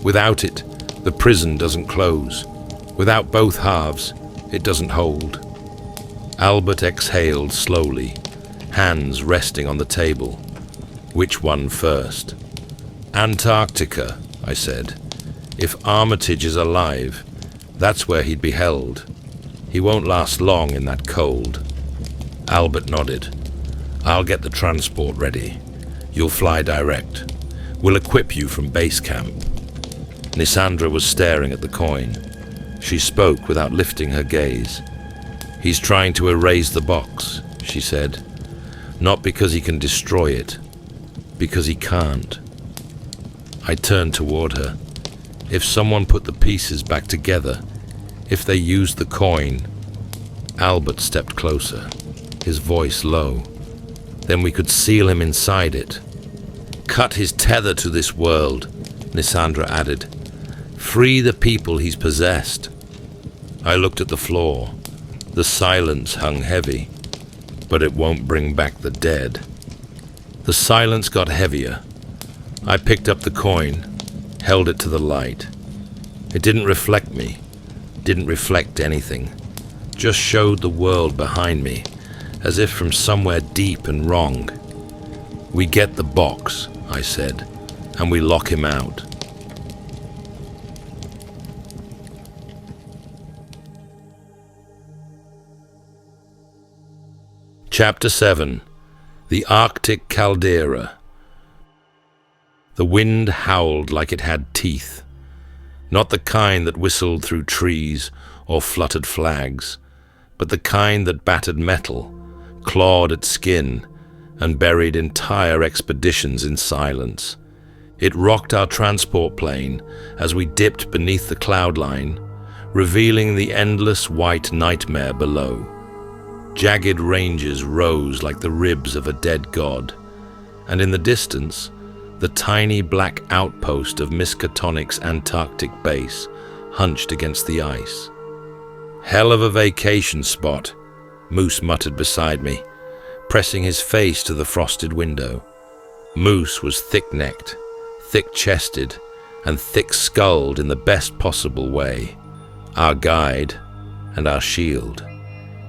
B: Without it, the prison doesn't close. Without both halves, it doesn't hold." Albert exhaled slowly, hands resting on the table. "Which one first?" "Antarctica," I said. "If Armitage is alive, that's where he'd be held. He won't last long in that cold. Albert nodded. I'll get the transport ready. You'll fly direct. We'll equip you from base camp. Nyssandra was staring at the coin. She spoke without lifting her gaze. He's trying to erase the box, she said. Not because he can destroy it, because he can't. I turned toward her. If someone put the pieces back together, if they used the coin... Albert stepped closer, his voice low. Then we could seal him inside it. Cut his tether to this world, Nyssandra added. Free the people he's possessed. I looked at the floor. The silence hung heavy, but it won't bring back the dead. The silence got heavier. I picked up the coin, held it to the light. It didn't reflect me, didn't reflect anything, just showed the world behind me, as if from somewhere deep and wrong. We get the box, I said, and we lock him out. Chapter 7. The Arctic Caldera. The wind howled like it had teeth, not the kind that whistled through trees or fluttered flags, but the kind that battered metal, clawed at skin, and buried entire expeditions in silence. It rocked our transport plane as we dipped beneath the cloud line, revealing the endless white nightmare below. Jagged ranges rose like the ribs of a dead god, and in the distance, the tiny black outpost of Miskatonic's Antarctic base hunched against the ice. Hell of a vacation spot, Moose muttered beside me, pressing his face to the frosted window. Moose was thick-necked, thick-chested, and thick-skulled in the best possible way, our guide and our shield.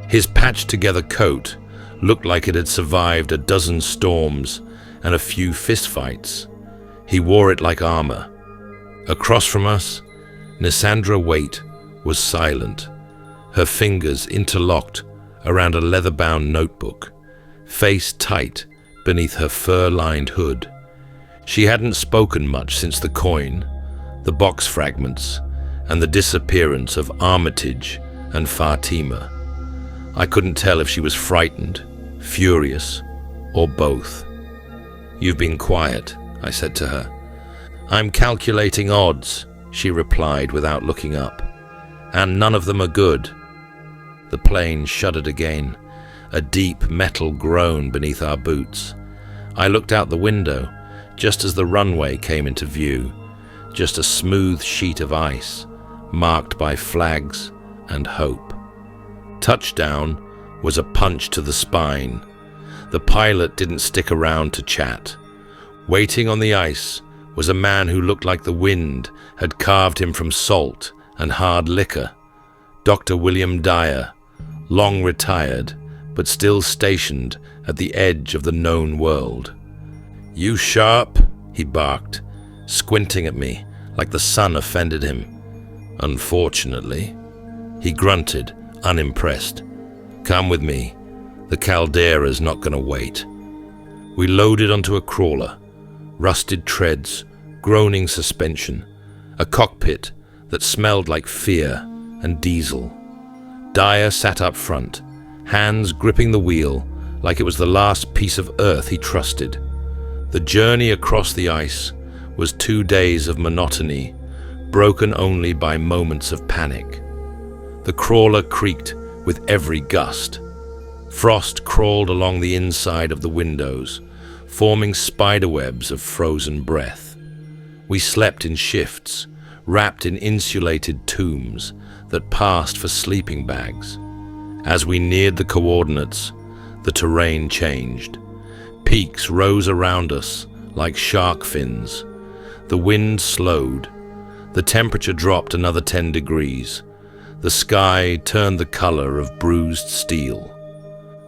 B: His patched-together coat looked like it had survived a dozen storms and a few fistfights. He wore it like armor. Across from us, Nyssandra Waite was silent, her fingers interlocked around a leather-bound notebook, face tight beneath her fur-lined hood. She hadn't spoken much since the coin, the box fragments, and the disappearance of Armitage and Fatima. I couldn't tell if she was frightened, furious, or both. You've been quiet, I said to her. I'm calculating odds, she replied without looking up. And none of them are good. The plane shuddered again, a deep metal groan beneath our boots. I looked out the window, just as the runway came into view, just a smooth sheet of ice, marked by flags and hope. Touchdown was a punch to the spine. The pilot didn't stick around to chat. Waiting on the ice was a man who looked like the wind had carved him from salt and hard liquor. Dr. William Dyer, long retired, but still stationed at the edge of the known world. You Sharpe, he barked, squinting at me like the sun offended him. Unfortunately. He grunted, unimpressed. Come with me. The caldera's not going to wait. We loaded onto a crawler, rusted treads, groaning suspension, a cockpit that smelled like fear and diesel. Dyer sat up front, hands gripping the wheel like it was the last piece of earth he trusted. The journey across the ice was 2 days of monotony, broken only by moments of panic. The crawler creaked with every gust. Frost crawled along the inside of the windows, forming spiderwebs of frozen breath. We slept in shifts, wrapped in insulated tombs that passed for sleeping bags. As we neared the coordinates, the terrain changed. Peaks rose around us like shark fins. The wind slowed. The temperature dropped another 10 degrees. The sky turned the color of bruised steel.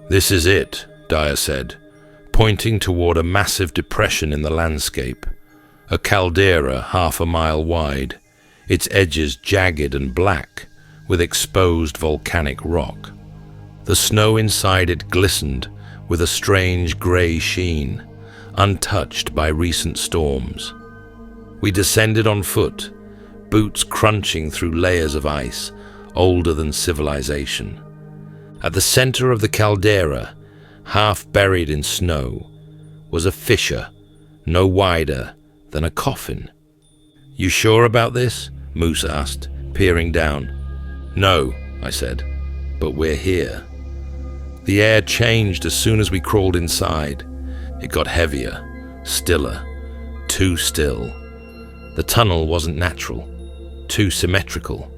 B: This is it, Dyer said, pointing toward a massive depression in the landscape. A caldera 1/2 mile wide, its edges jagged and black, with exposed volcanic rock. The snow inside it glistened with a strange grey sheen, untouched by recent storms. We descended on foot, boots crunching through layers of ice older than civilization. At the center of the caldera, half buried in snow, was a fissure no wider than a coffin. "You sure about this?" Moose asked, peering down. "No," I said, "but we're here." The air changed as soon as we crawled inside. It got heavier, stiller, too still. The tunnel wasn't natural, too symmetrical.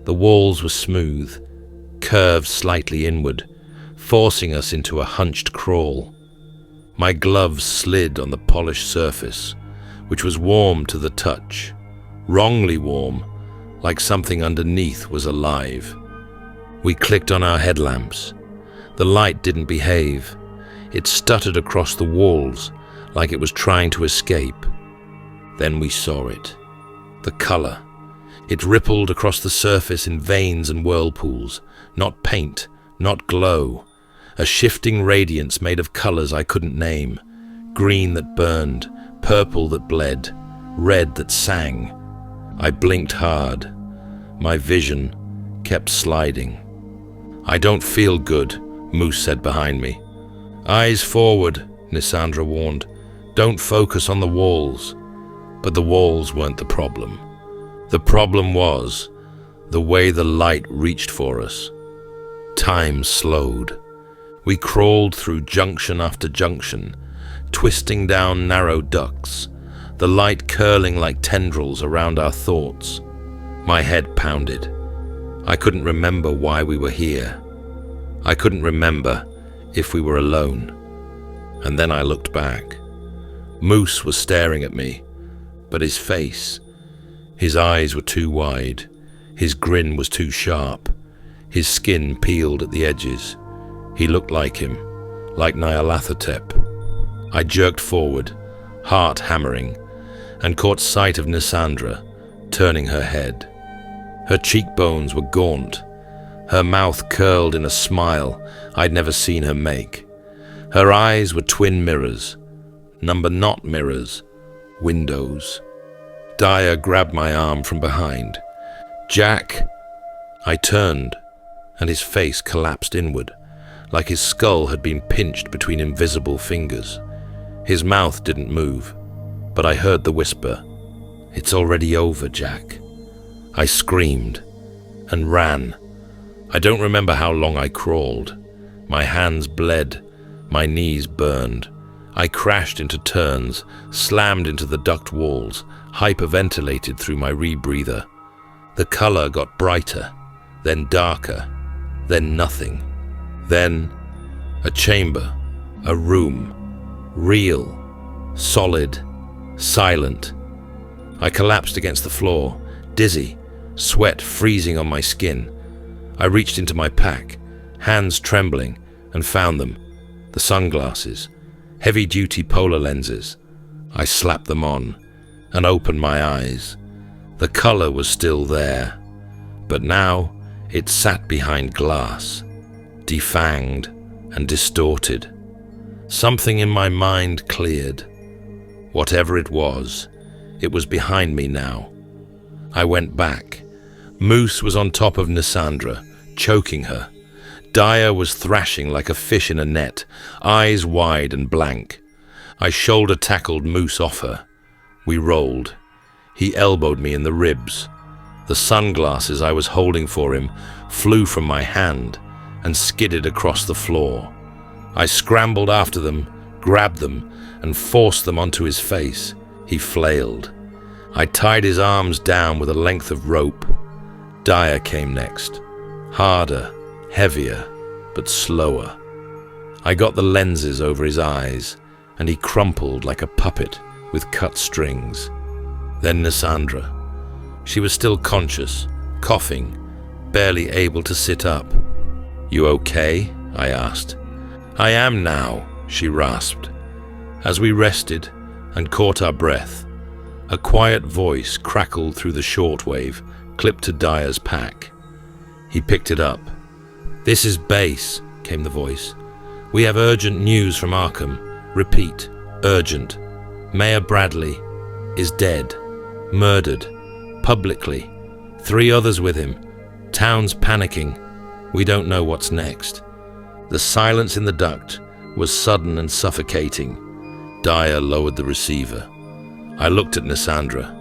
B: The walls were smooth, curved slightly inward, forcing us into a hunched crawl. My gloves slid on the polished surface, which was warm to the touch, wrongly warm, like something underneath was alive. We clicked on our headlamps. The light didn't behave. It stuttered across the walls like it was trying to escape. Then we saw it. The color. It rippled across the surface in veins and whirlpools, not paint, not glow. A shifting radiance made of colors I couldn't name. Green that burned, purple that bled, red that sang. I blinked hard. My vision kept sliding. "I don't feel good," Moose said behind me. "Eyes forward," Nyssandra warned. "Don't focus on the walls." But the walls weren't the problem. The problem was the way the light reached for us. Time slowed. We crawled through junction after junction, twisting down narrow ducts, the light curling like tendrils around our thoughts. My head pounded. I couldn't remember why we were here. I couldn't remember if we were alone. And then I looked back. Moose was staring at me, but his face, his eyes were too wide, his grin was too sharp, his skin peeled at the edges. He looked like him, like Nyarlathotep. I jerked forward, heart hammering, and caught sight of Nyssandra, turning her head. Her cheekbones were gaunt, her mouth curled in a smile I'd never seen her make. Her eyes were twin mirrors, not mirrors, windows. Dyer grabbed my arm from behind. "Jack!" I turned, and his face collapsed inward, like his skull had been pinched between invisible fingers. His mouth didn't move, but I heard the whisper, "It's already over, Jack." I screamed and ran. I don't remember how long I crawled. My hands bled, my knees burned. I crashed into turns, slammed into the duct walls, hyperventilated through my rebreather. The color got brighter, then darker, then nothing. Then a chamber, a room, real, solid, silent. I collapsed against the floor, dizzy, sweat freezing on my skin. I reached into my pack, hands trembling, and found them. The sunglasses, heavy-duty polar lenses. I slapped them on and opened my eyes. The color was still there, but now it sat behind glass, defanged and distorted. Something in my mind cleared. Whatever it was behind me now. I went back. Moose was on top of Nyssandra, choking her. Dyer was thrashing like a fish in a net, eyes wide and blank. I shoulder-tackled Moose off her. We rolled. He elbowed me in the ribs. The sunglasses I was holding for him flew from my hand and skidded across the floor. I scrambled after them, grabbed them, and forced them onto his face. He flailed. I tied his arms down with a length of rope. Dyer came next. Harder, heavier, but slower. I got the lenses over his eyes, and he crumpled like a puppet with cut strings. Then Nyssandra. She was still conscious, coughing, barely able to sit up. "You okay?" I asked. "I am now," she rasped. As we rested and caught our breath, a quiet voice crackled through the shortwave, clipped to Dyer's pack. He picked it up. "This is Base," came the voice. "We have urgent news from Arkham. Repeat, urgent. Mayor Bradley is dead. Murdered. Publicly. 3 others with him. Town's panicking. We don't know what's next." The silence in the duct was sudden and suffocating. Dyer lowered the receiver. I looked at Nyssandra.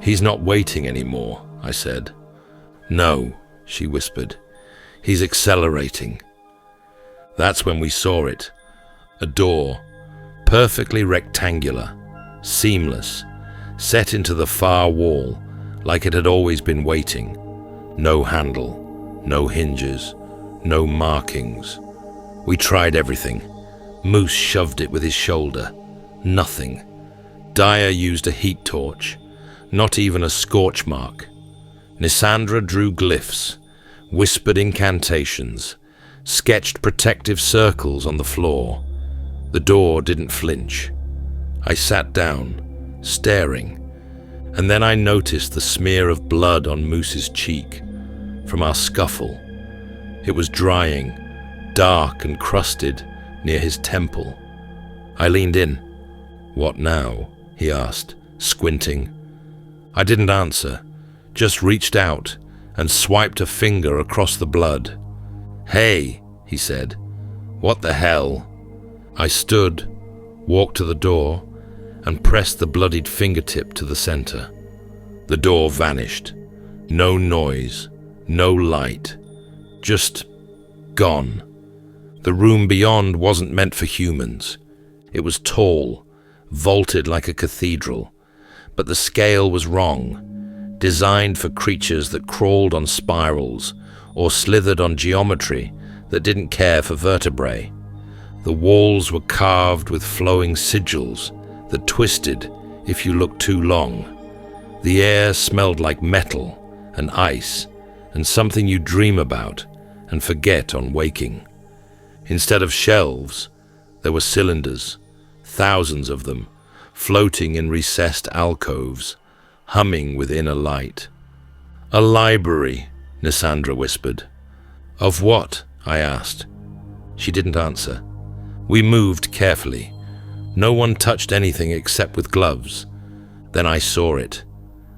B: "He's not waiting anymore," I said. "No," she whispered. "He's accelerating." That's when we saw it. A door, perfectly rectangular, seamless, set into the far wall like it had always been waiting. No handle, no hinges, no markings. We tried everything. Moose shoved it with his shoulder. Nothing. Dyer used a heat torch. Not even a scorch mark. Nyssandra drew glyphs, whispered incantations, sketched protective circles on the floor. The door didn't flinch. I sat down, staring, and then I noticed the smear of blood on Moose's cheek from our scuffle. It was drying, dark and crusted near his temple. I leaned in. "What now?" he asked, squinting. I didn't answer, just reached out and swiped a finger across the blood. "Hey," he said. "What the hell?" I stood, walked to the door, and pressed the bloodied fingertip to the center. The door vanished. No noise, no light, just gone. The room beyond wasn't meant for humans. It was tall, vaulted like a cathedral, but the scale was wrong, designed for creatures that crawled on spirals or slithered on geometry that didn't care for vertebrae. The walls were carved with flowing sigils that twisted if you looked too long. The air smelled like metal and ice and something you dream about and forget on waking. Instead of shelves, there were cylinders, thousands of them, floating in recessed alcoves, humming with inner light. "A library," Nyssandra whispered. "Of what?" I asked. She didn't answer. We moved carefully. No one touched anything except with gloves. Then I saw it.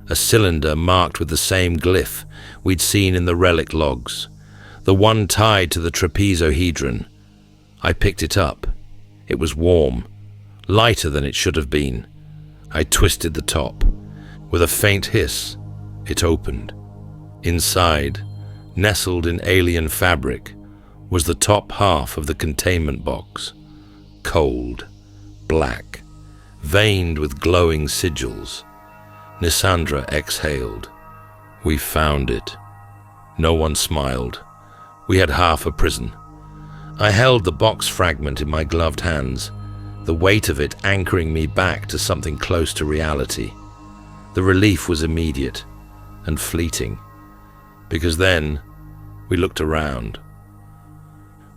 B: A cylinder marked with the same glyph we'd seen in the relic logs, the one tied to the trapezohedron. I picked it up. It was warm, lighter than it should have been. I twisted the top. With a faint hiss, it opened. Inside, nestled in alien fabric, was the top half of the containment box. Cold, black, veined with glowing sigils. Nyssandra exhaled. "We found it." No one smiled. We had half a prison. I held the box fragment in my gloved hands, the weight of it anchoring me back to something close to reality. The relief was immediate and fleeting, because then we looked around.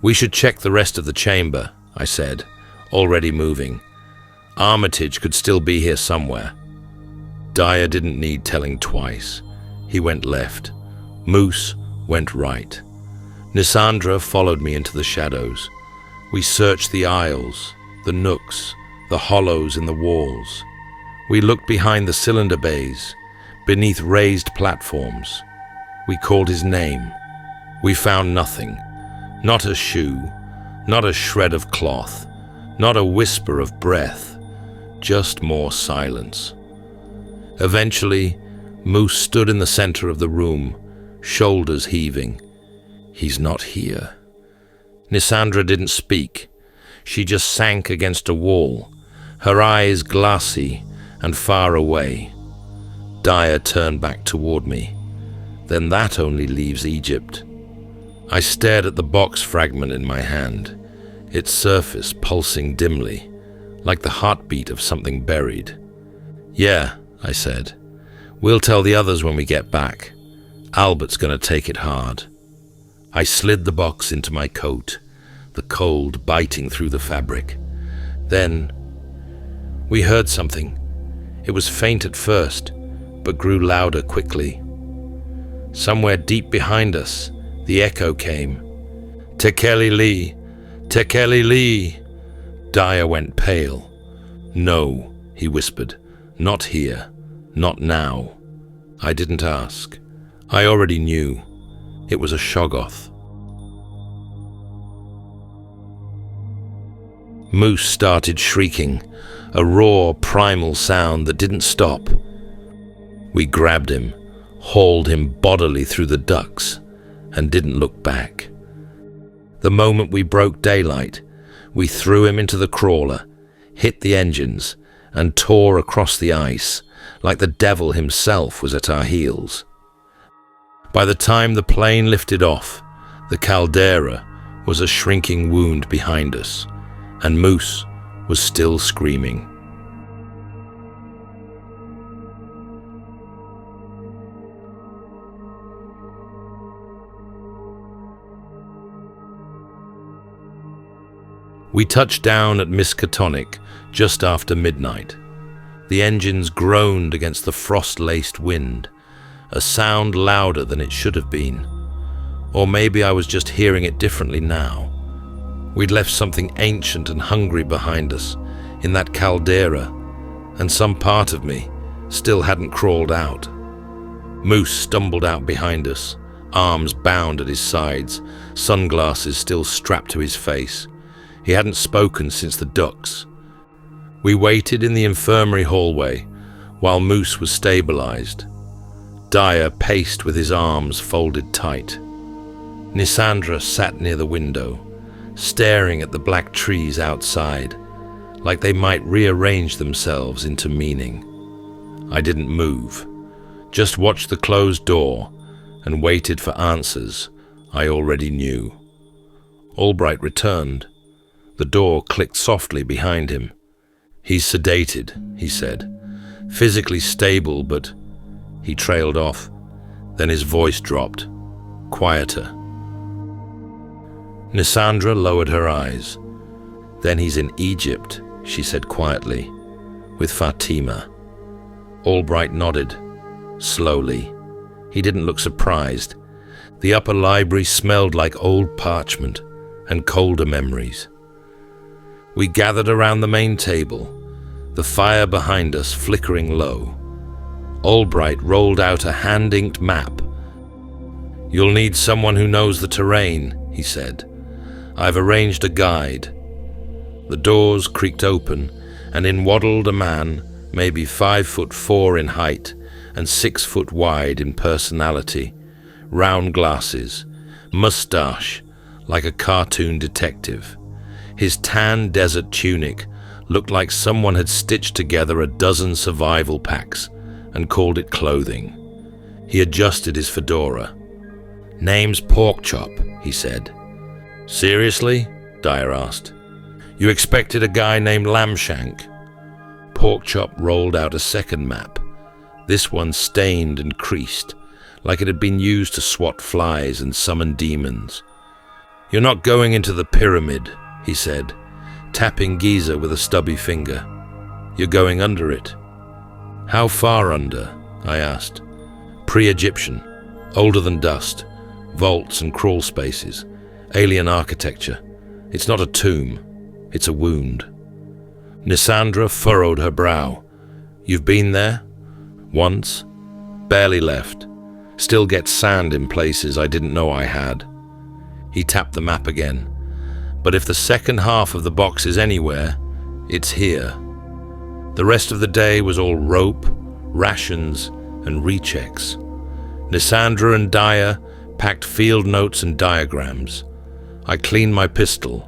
B: "We should check the rest of the chamber," I said, already moving. "Armitage could still be here somewhere." Dyer didn't need telling twice. He went left. Moose went right. Nyssandra followed me into the shadows. We searched the aisles, the nooks, the hollows in the walls. We looked behind the cylinder bays, beneath raised platforms. We called his name. We found nothing. Not a shoe, not a shred of cloth, not a whisper of breath, just more silence. Eventually, Moose stood in the center of the room, shoulders heaving. "He's not here." Nyssandra didn't speak. She just sank against a wall, her eyes glassy and far away. Dyer turned back toward me. "Then that only leaves Egypt." I stared at the box fragment in my hand, its surface pulsing dimly, like the heartbeat of something buried. "Yeah," I said. "We'll tell the others when we get back. Albert's gonna take it hard." I slid the box into my coat, the cold biting through the fabric. Then we heard something. It was faint at first, but grew louder quickly. Somewhere deep behind us, The echo came. Tekeli Lee! Tekeli Lee! Dyer went pale. No, he whispered. Not here. Not now. I didn't ask. I already knew. It was a Shoggoth. Moose started shrieking, a raw, primal sound that didn't stop. We grabbed him, hauled him bodily through the ducts, and didn't look back. The moment we broke daylight, we threw him into the crawler, hit the engines, and tore across the ice like the devil himself was at our heels. By the time the plane lifted off, the caldera was a shrinking wound behind us, and Moose was still screaming. We touched down at Miskatonic just after midnight. The engines groaned against the frost-laced wind, a sound louder than it should have been. Or maybe I was just hearing it differently now. We'd left something ancient and hungry behind us in that caldera, and some part of me still hadn't crawled out. Moose stumbled out behind us, arms bound at his sides, sunglasses still strapped to his face. He hadn't spoken since the ducks. We waited in the infirmary hallway while Moose was stabilized. Dyer paced with his arms folded tight. Nyssandra sat near the window, staring at the black trees outside, like they might rearrange themselves into meaning. I didn't move, just watched the closed door and waited for answers I already knew. Albright returned. The door clicked softly behind him. "He's sedated," he said. "Physically stable, but..." He trailed off. Then his voice dropped, quieter. Nyssandra lowered her eyes. "Then he's in Egypt," she said quietly, "with Fatima." Albright nodded, slowly. He didn't look surprised. The upper library smelled like old parchment and colder memories. We gathered around the main table, the fire behind us flickering low. Albright rolled out a hand-inked map. "You'll need someone who knows the terrain," he said. "I've arranged a guide." The doors creaked open, and in waddled a man, maybe 5'4" in height and 6 wide in personality, round glasses, mustache like a cartoon detective. His tan desert tunic looked like someone had stitched together a dozen survival packs and called it clothing. He adjusted his fedora. "Name's Porkchop," he said. "Seriously?" Dyer asked. "You expected a guy named Lambshank?" Porkchop rolled out a second map, this one stained and creased, like it had been used to swat flies and summon demons. "You're not going into the pyramid," he said, tapping Giza with a stubby finger. "You're going under it." "How far under?" I asked. "Pre-Egyptian, older than dust, vaults and crawl spaces, alien architecture. It's not a tomb, it's a wound." Nyssandra furrowed her brow. "You've been there?" "Once. Barely left. Still get sand in places I didn't know I had." He tapped the map again. "But if the second half of the box is anywhere, it's here." The rest of the day was all rope, rations, and rechecks. Nyssandra and Dyer packed field notes and diagrams. I cleaned my pistol.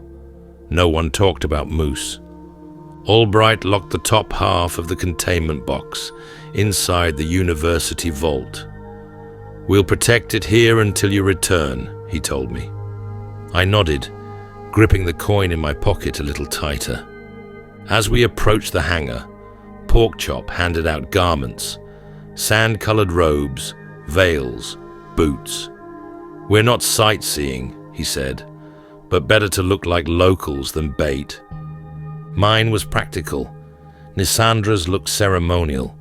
B: No one talked about Moose. Albright locked the top half of the containment box inside the university vault. "We'll protect it here until you return," he told me. I nodded, gripping the coin in my pocket a little tighter. As we approached the hangar, Porkchop handed out garments, sand-colored robes, veils, boots. "We're not sightseeing," he said, "but better to look like locals than bait." Mine was practical. Nyssandra's looked ceremonial.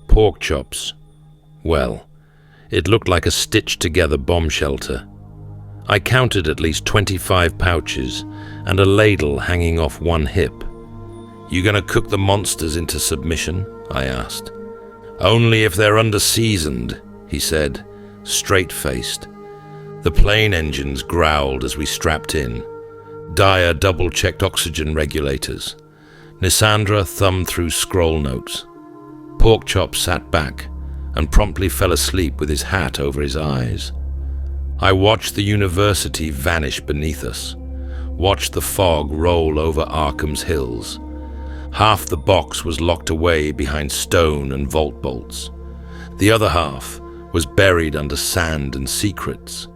B: Porkchop's, well, it looked like a stitched-together bomb shelter. I counted at least 25 pouches and a ladle hanging off one hip. "You gonna cook the monsters into submission?" I asked. "Only if they're under-seasoned," he said, straight-faced. The plane engines growled as we strapped in. Dyer double-checked oxygen regulators. Nyssandra thumbed through scroll notes. Porkchop sat back and promptly fell asleep with his hat over his eyes. I watched the university vanish beneath us, watched the fog roll over Arkham's hills. Half the box was locked away behind stone and vault bolts. The other half was buried under sand and secrets,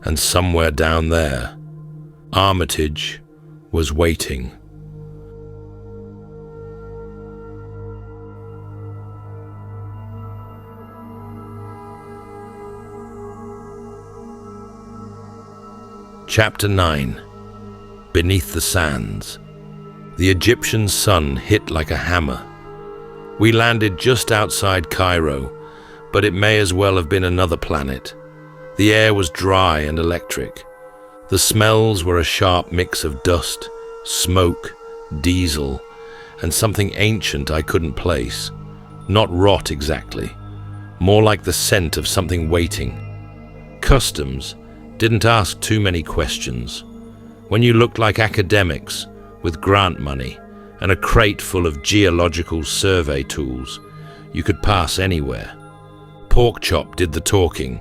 B: and somewhere down there, Armitage was waiting. Chapter 9. Beneath the Sands. The Egyptian sun hit like a hammer. We landed just outside Cairo, but it may as well have been another planet. The air was dry and electric. The smells were a sharp mix of dust, smoke, diesel, and something ancient I couldn't place. Not rot exactly, more like the scent of something waiting. Customs didn't ask too many questions. When you looked like academics with grant money and a crate full of geological survey tools, you could pass anywhere. Porkchop did the talking,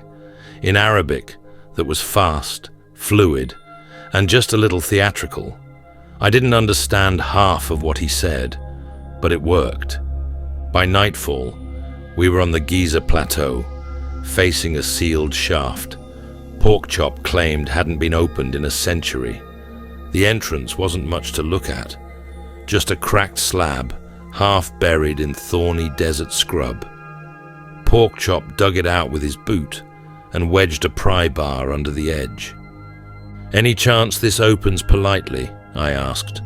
B: in Arabic that was fast, fluid, and just a little theatrical. I didn't understand half of what he said, but it worked. By nightfall, we were on the Giza Plateau, facing a sealed shaft. Porkchop claimed hadn't been opened in a century. The entrance wasn't much to look at, just a cracked slab, half buried in thorny desert scrub. Porkchop dug it out with his boot and wedged a pry bar under the edge. "Any chance this opens politely?" I asked.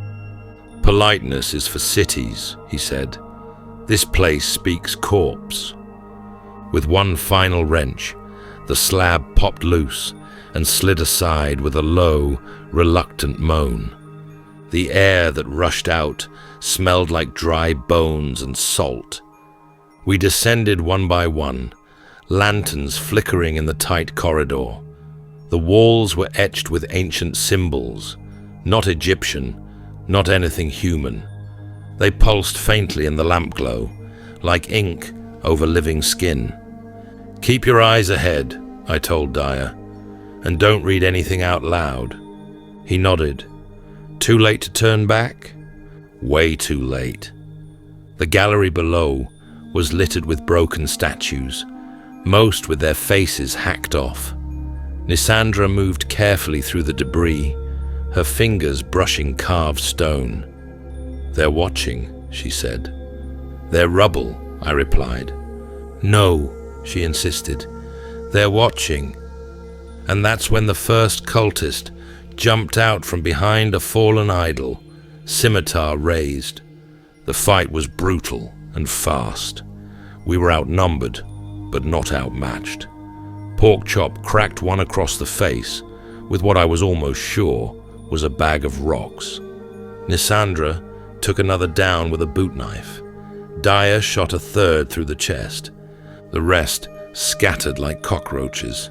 B: "Politeness is for cities," he said. "This place speaks corpse." With one final wrench, the slab popped loose and slid aside with a low, reluctant moan. The air that rushed out smelled like dry bones and salt. We descended one by one, lanterns flickering in the tight corridor. The walls were etched with ancient symbols, not Egyptian, not anything human. They pulsed faintly in the lamp glow, like ink over living skin. "Keep your eyes ahead," I told Dyer, "and don't read anything out loud." He nodded. "Too late to turn back?" "Way too late." The gallery below was littered with broken statues, most with their faces hacked off. Nyssandra moved carefully through the debris, her fingers brushing carved stone. "They're watching," she said. "They're rubble," I replied. "No," she insisted. "They're watching." And that's when the first cultist jumped out from behind a fallen idol, scimitar raised. The fight was brutal and fast. We were outnumbered, but not outmatched. Porkchop cracked one across the face with what I was almost sure was a bag of rocks. Nyssandra took another down with a boot knife. Dyer shot a third through the chest. The rest scattered like cockroaches.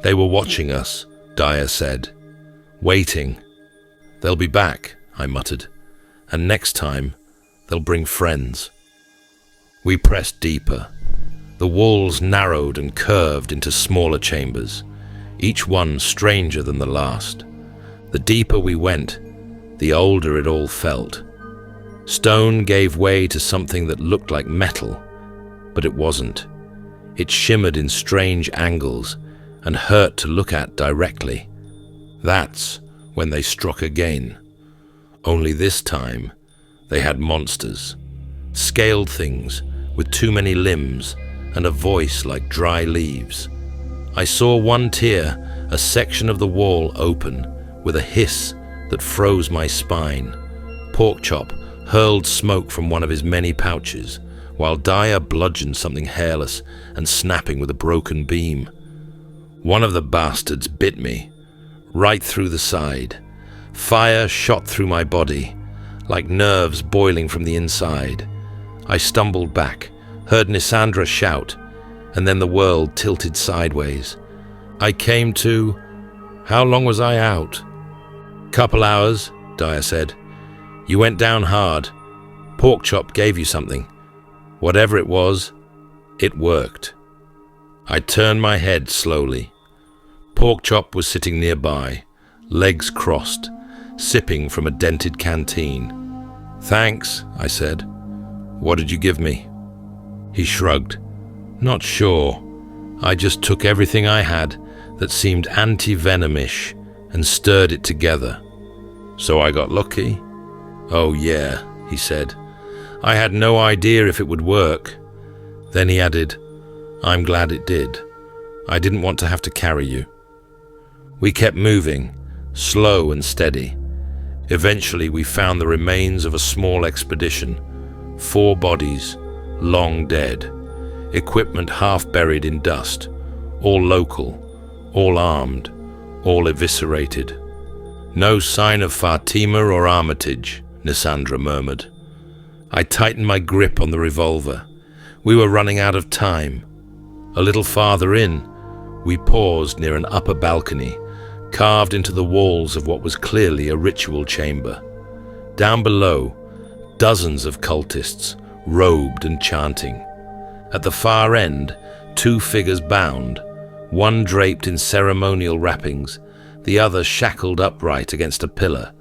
B: "They were watching us," Dyer said. "Waiting. They'll be back," I muttered. "And next time, they'll bring friends." We pressed deeper. The walls narrowed and curved into smaller chambers, each one stranger than the last. The deeper we went, the older it all felt. Stone gave way to something that looked like metal, but it wasn't. It shimmered in strange angles and hurt to look at directly. That's when they struck again. Only this time, they had monsters. Scaled things with too many limbs and a voice like dry leaves. I saw one tier, a section of the wall open, with a hiss that froze my spine. Porkchop hurled smoke from one of his many pouches, while Dyer bludgeoned something hairless and snapping with a broken beam. One of the bastards bit me, right through the side. Fire shot through my body, like nerves boiling from the inside. I stumbled back, heard Nyssandra shout, and then the world tilted sideways. I came to... How long was I out? "Couple hours," Dyer said. "You went down hard. Porkchop gave you something. Whatever it was, it worked." I turned my head slowly. Porkchop was sitting nearby, legs crossed, sipping from a dented canteen. "Thanks," I said. "What did you give me?" He shrugged. "Not sure. I just took everything I had that seemed anti-venomish and stirred it together. So I got lucky?" "Oh yeah," he said. "I had no idea if it would work." Then he added, "I'm glad it did. I didn't want to have to carry you." We kept moving, slow and steady. Eventually we found the remains of a small expedition. 4 bodies, long dead. Equipment half buried in dust. All local, all armed, all eviscerated. "No sign of Fatima or Armitage," Nyssandra murmured. I tightened my grip on the revolver. We were running out of time. A little farther in, we paused near an upper balcony, carved into the walls of what was clearly a ritual chamber. Down below, dozens of cultists, robed and chanting. At the far end, 2 figures bound, one draped in ceremonial wrappings, the other shackled upright against a pillar.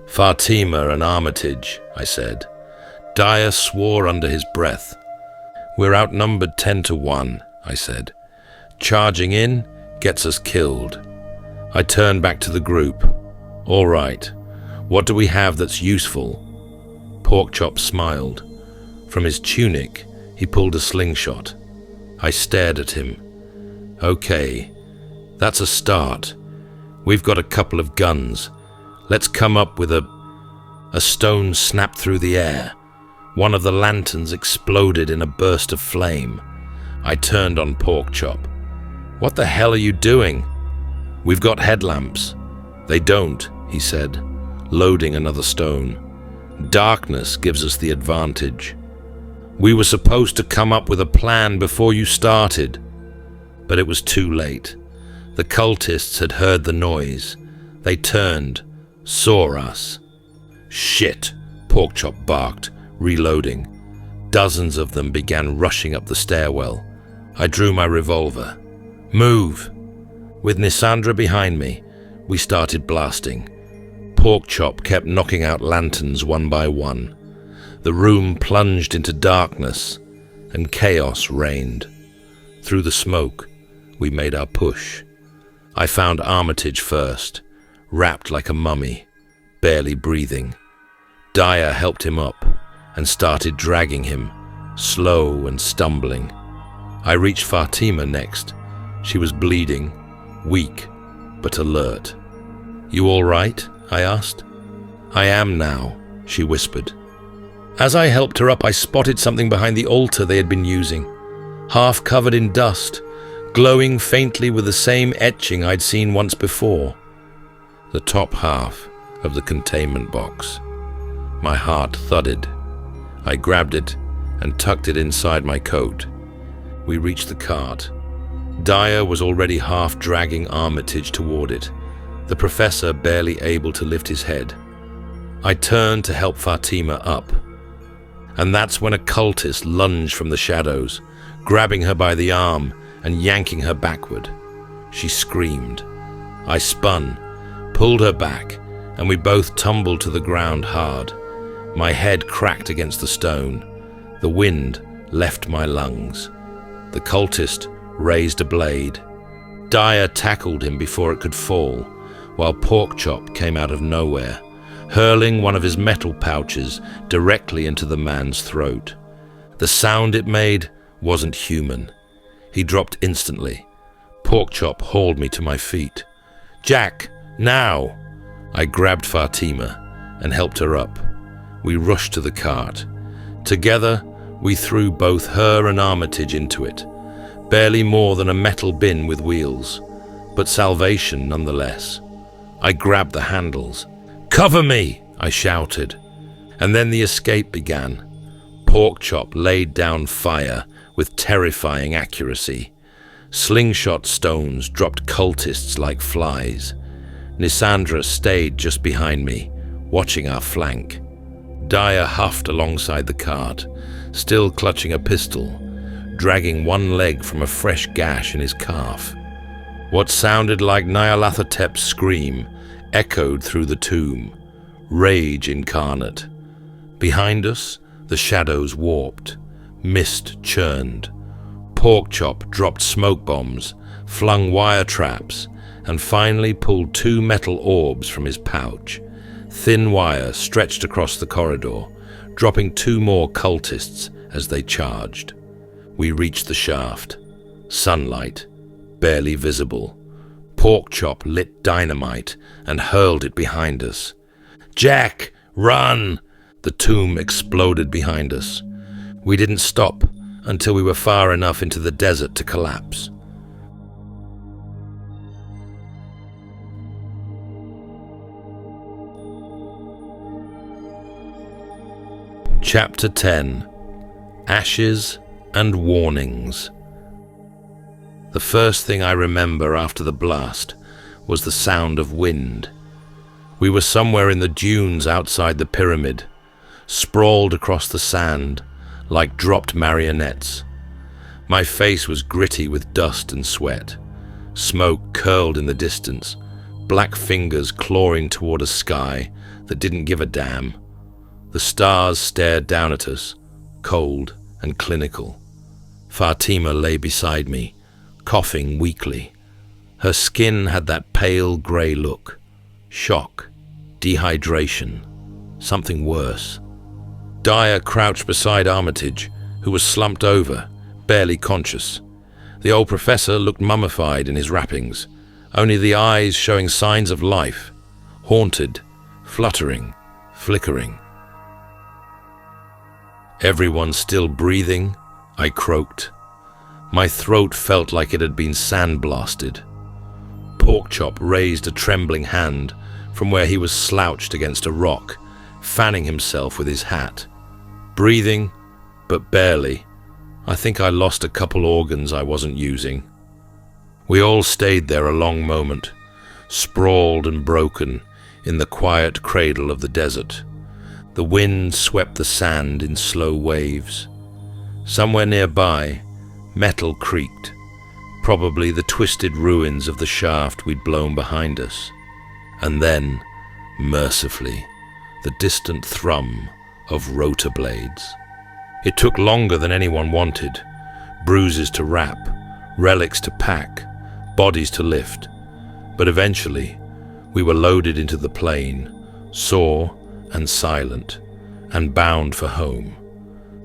B: "Fatima and Armitage," I said. Dyer swore under his breath. "We're outnumbered 10 to 1, I said. "Charging in gets us killed." I turned back to the group. "All right, what do we have that's useful?" Porkchop smiled. From his tunic, he pulled a slingshot. I stared at him. "Okay, that's a start. We've got a couple of guns. Let's come up with a stone snapped through the air. One of the lanterns exploded in a burst of flame. I turned on Porkchop. "What the hell are you doing?" "We've got headlamps." "They don't," he said, loading another stone. "Darkness gives us the advantage. We were supposed to come up with a plan before you started." But it was too late. The cultists had heard the noise. They turned, saw us. "Shit," Porkchop barked, reloading. Dozens of them began rushing up the stairwell. I drew my revolver. "Move!" With Nyssandra behind me, we started blasting. Porkchop kept knocking out lanterns one by one. The room plunged into darkness, and chaos reigned. Through the smoke, we made our push. I found Armitage first, wrapped like a mummy, barely breathing. Dyer helped him up and started dragging him, slow and stumbling. I reached Fatima next. She was bleeding, weak, but alert. "You all right?" I asked. "I am now," she whispered. As I helped her up, I spotted something behind the altar they had been using, half covered in dust, glowing faintly with the same etching I'd seen once before. The top half of the containment box. My heart thudded. I grabbed it and tucked it inside my coat. We reached the cart. Dyer was already half dragging Armitage toward it, the professor barely able to lift his head. I turned to help Fatima up. And that's when a cultist lunged from the shadows, grabbing her by the arm and yanking her backward. She screamed. I spun, pulled her back, and we both tumbled to the ground hard. My head cracked against the stone. The wind left my lungs. The cultist raised a blade. Dyer tackled him before it could fall, while Porkchop came out of nowhere, hurling one of his metal pouches directly into the man's throat. The sound it made wasn't human. He dropped instantly. Porkchop hauled me to my feet. "Jack, now!" I grabbed Fatima and helped her up. We rushed to the cart. Together, we threw both her and Armitage into it, barely more than a metal bin with wheels, but salvation nonetheless. I grabbed the handles. "Cover me!" I shouted. And then the escape began. Porkchop laid down fire with terrifying accuracy. Slingshot stones dropped cultists like flies. Nyssandra stayed just behind me, watching our flank. Dyer huffed alongside the cart, still clutching a pistol, dragging one leg from a fresh gash in his calf. What sounded like Nyarlathotep's scream echoed through the tomb, rage incarnate. Behind us, the shadows warped, mist churned. Porkchop dropped smoke bombs, flung wire traps, and finally pulled 2 metal orbs from his pouch. Thin wire stretched across the corridor, dropping 2 more cultists as they charged. We reached the shaft. Sunlight, barely visible. Porkchop lit dynamite and hurled it behind us. "Jack, run!" The tomb exploded behind us. We didn't stop until we were far enough into the desert to collapse. Chapter 10. Ashes and Warnings. The first thing I remember after the blast was the sound of wind. We were somewhere in the dunes outside the pyramid, sprawled across the sand like dropped marionettes. My face was gritty with dust and sweat. Smoke curled in the distance, black fingers clawing toward a sky that didn't give a damn. The stars stared down at us, cold and clinical. Fatima lay beside me, coughing weakly. Her skin had that pale grey look. Shock, dehydration, something worse. Dyer crouched beside Armitage, who was slumped over, barely conscious. The old professor looked mummified in his wrappings, only the eyes showing signs of life, haunted, fluttering, flickering. "Everyone still breathing?" I croaked. My throat felt like it had been sandblasted. Porkchop raised a trembling hand from where he was slouched against a rock, fanning himself with his hat. Breathing, but barely. I think I lost a couple organs I wasn't using. We all stayed there a long moment, sprawled and broken in the quiet cradle of the desert. The wind swept the sand in slow waves. Somewhere nearby, metal creaked, probably the twisted ruins of the shaft we'd blown behind us. And then, mercifully, the distant thrum of rotor blades. It took longer than anyone wanted. Bruises to wrap, relics to pack, bodies to lift. But eventually, we were loaded into the plane, sore and silent, and bound for home.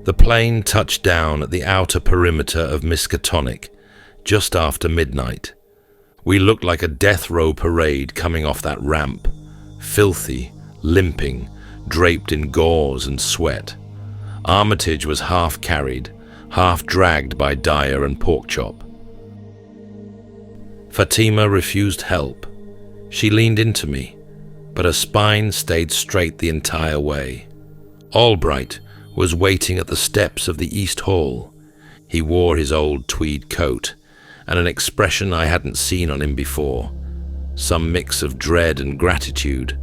B: The plane touched down at the outer perimeter of Miskatonic just after midnight. We looked like a death row parade coming off that ramp, filthy, limping, draped in gauze and sweat. Armitage was half carried, half dragged by Dyer and Porkchop. Fatima refused help. She leaned into me, but her spine stayed straight the entire way. Albright was waiting at the steps of the East Hall. He wore his old tweed coat, and an expression I hadn't seen on him before, some mix of dread and gratitude,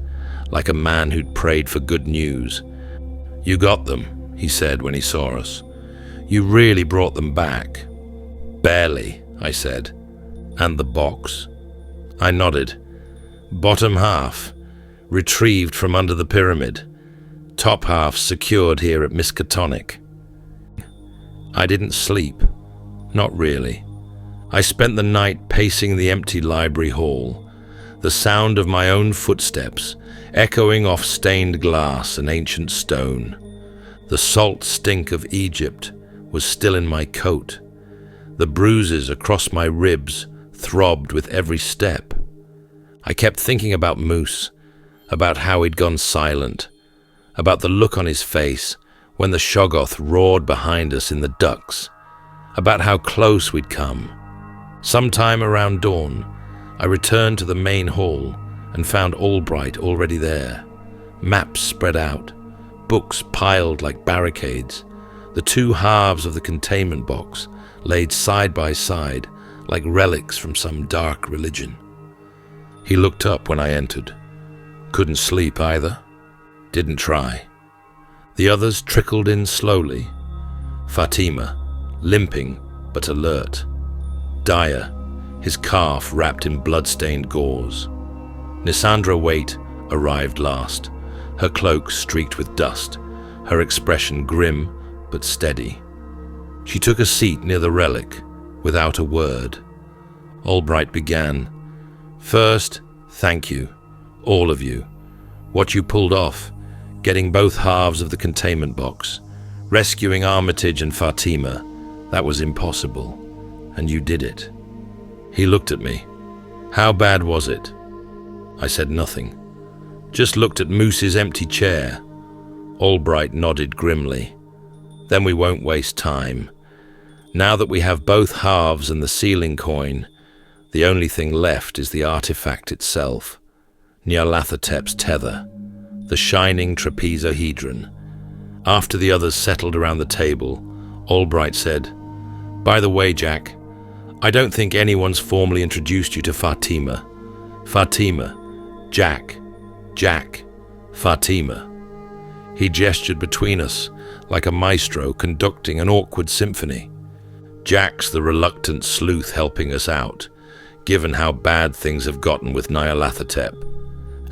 B: like a man who'd prayed for good news. "You got them," he said when he saw us. "You really brought them back." "Barely," I said. "And the box?" I nodded. "Bottom half, retrieved from under the pyramid. Top half secured here at Miskatonic." I didn't sleep. Not really. I spent the night pacing the empty library hall, the sound of my own footsteps echoing off stained glass and ancient stone. The salt stink of Egypt was still in my coat. The bruises across my ribs throbbed with every step. I kept thinking about Moose, about how he'd gone silent, about the look on his face when the Shoggoth roared behind us in the ducks, about how close we'd come. Sometime around dawn, I returned to the main hall and found Albright already there. Maps spread out, books piled like barricades, the two halves of the containment box laid side by side like relics from some dark religion. He looked up when I entered. Couldn't sleep either. Didn't try. The others trickled in slowly. Fatima, limping but alert. Dyer, his calf wrapped in blood-stained gauze. Nyssandra Waite arrived last, her cloak streaked with dust, her expression grim but steady. She took a seat near the relic, without a word. Albright began. First, thank you, all of you. What you pulled off, getting both halves of the containment box, rescuing Armitage and Fatima, that was impossible, and you did it. He looked at me. How bad was it? I said nothing. Just looked at Moose's empty chair. Albright nodded grimly. Then we won't waste time. Now that we have both halves and the sealing coin, the only thing left is the artifact itself. Nyarlathotep's tether, the shining trapezohedron. After the others settled around the table, Albright said, "By the way, Jack, I don't think anyone's formally introduced you to Fatima. Fatima, Jack, Jack, Fatima." He gestured between us, like a maestro conducting an awkward symphony. Jack's the reluctant sleuth helping us out, given how bad things have gotten with Nyarlathotep.